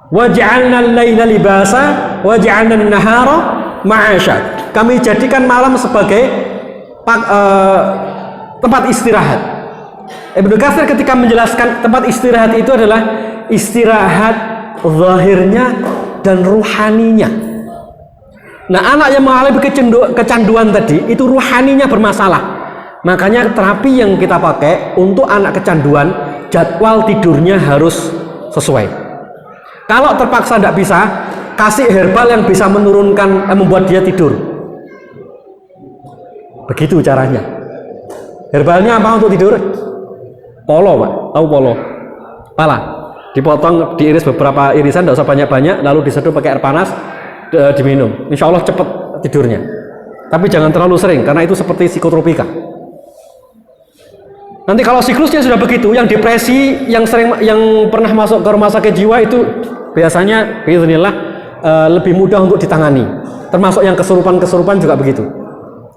Waj'alna al-laila libasa, waj'alna an-nahara ma'asha. Kami jadikan malam sebagai tempat istirahat. Ibnu Katsir ketika menjelaskan tempat istirahat itu adalah istirahat zahirnya dan ruhaninya. Nah, anak yang mengalami kecanduan tadi itu ruhaninya bermasalah. Makanya terapi yang kita pakai untuk anak kecanduan, jadwal tidurnya harus sesuai. Kalau terpaksa tidak bisa, kasih herbal yang bisa menurunkan, membuat dia tidur. Begitu caranya. Herbalnya apa untuk tidur? Polo, Pak. Tahu polo? Pala. Dipotong, diiris beberapa irisan, tidak usah banyak-banyak, lalu diseduh pakai air panas, diminum. Insya Allah cepat tidurnya. Tapi jangan terlalu sering, karena itu seperti psikotropika. Nanti kalau siklusnya sudah begitu, yang depresi, yang pernah masuk ke rumah sakit jiwa itu biasanya, bismillah, lebih mudah untuk ditangani. Termasuk yang kesurupan juga begitu.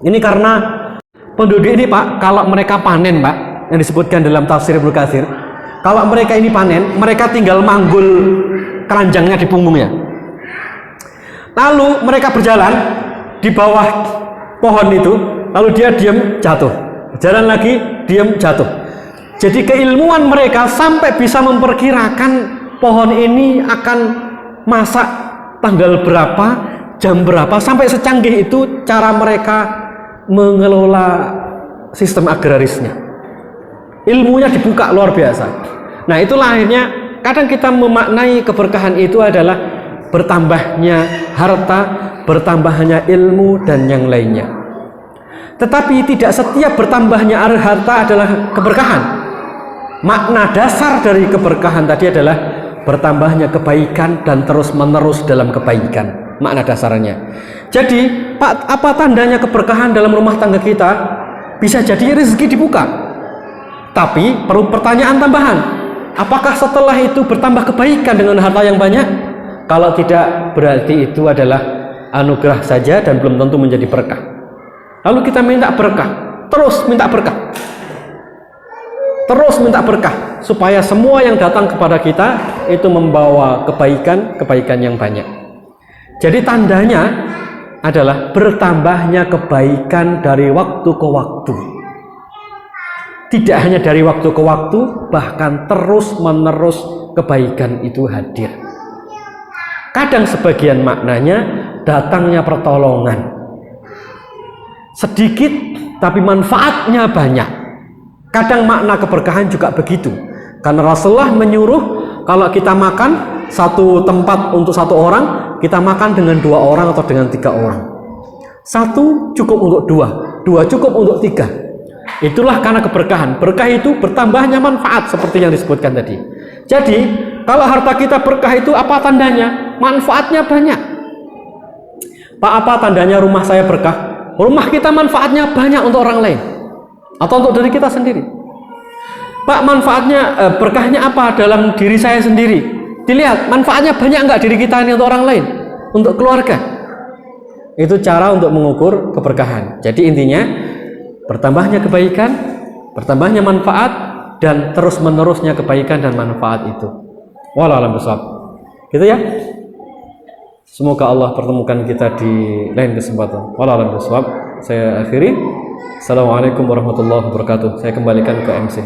Ini karena penduduk ini, Pak, kalau mereka panen, Pak, yang disebutkan dalam tafsir Ibnu Katsir, kalau mereka ini panen, mereka tinggal manggul keranjangnya di punggungnya. Lalu mereka berjalan di bawah pohon itu, lalu dia diam jatuh. Jalan lagi, diam jatuh. Jadi keilmuan mereka sampai bisa memperkirakan pohon ini akan masak tanggal berapa, jam berapa, sampai secanggih itu cara mereka mengelola sistem agrarisnya. Ilmunya dibuka luar biasa. Nah, itulah akhirnya kadang kita memaknai keberkahan itu adalah bertambahnya harta, bertambahnya ilmu dan yang lainnya. Tetapi tidak setiap bertambahnya harta adalah keberkahan. Makna dasar dari keberkahan tadi adalah bertambahnya kebaikan dan terus-menerus dalam kebaikan. Makna dasarnya. Jadi, Pak, apa tandanya keberkahan dalam rumah tangga kita? Bisa jadi rezeki dibuka. Tapi perlu pertanyaan tambahan. Apakah setelah itu bertambah kebaikan dengan harta yang banyak? Kalau tidak, berarti itu adalah anugerah saja dan belum tentu menjadi berkah. Lalu kita minta berkah, terus minta berkah. Terus minta berkah supaya semua yang datang kepada kita itu membawa kebaikan yang banyak. Jadi tandanya adalah bertambahnya kebaikan dari waktu ke waktu. Tidak hanya dari waktu ke waktu, bahkan terus-menerus kebaikan itu hadir. Kadang sebagian maknanya datangnya pertolongan. Sedikit tapi manfaatnya banyak. Kadang makna keberkahan juga begitu. Karena Rasulullah menyuruh kalau kita makan satu tempat untuk satu orang, kita makan dengan 2 orang atau dengan 3 orang. 1 cukup untuk 2, 2 cukup untuk 3. Itulah karena keberkahan. Berkah itu bertambahnya manfaat seperti yang disebutkan tadi. Jadi kalau harta kita berkah itu apa tandanya? Manfaatnya banyak. Pak, apa tandanya rumah saya berkah? Rumah kita manfaatnya banyak untuk orang lain atau untuk diri kita sendiri. Pak, manfaatnya berkahnya apa dalam diri saya sendiri? Dilihat manfaatnya banyak enggak diri kita ini untuk orang lain, untuk keluarga. Itu cara untuk mengukur keberkahan. Jadi intinya bertambahnya kebaikan, bertambahnya manfaat, dan terus menerusnya kebaikan dan manfaat itu. Wallahu a'lam bishawab. Gitu ya. Semoga Allah pertemukan kita di lain kesempatan. Wallahu a'lam bishawab. Saya akhiri. Assalamualaikum warahmatullahi wabarakatuh. Saya kembalikan ke MC.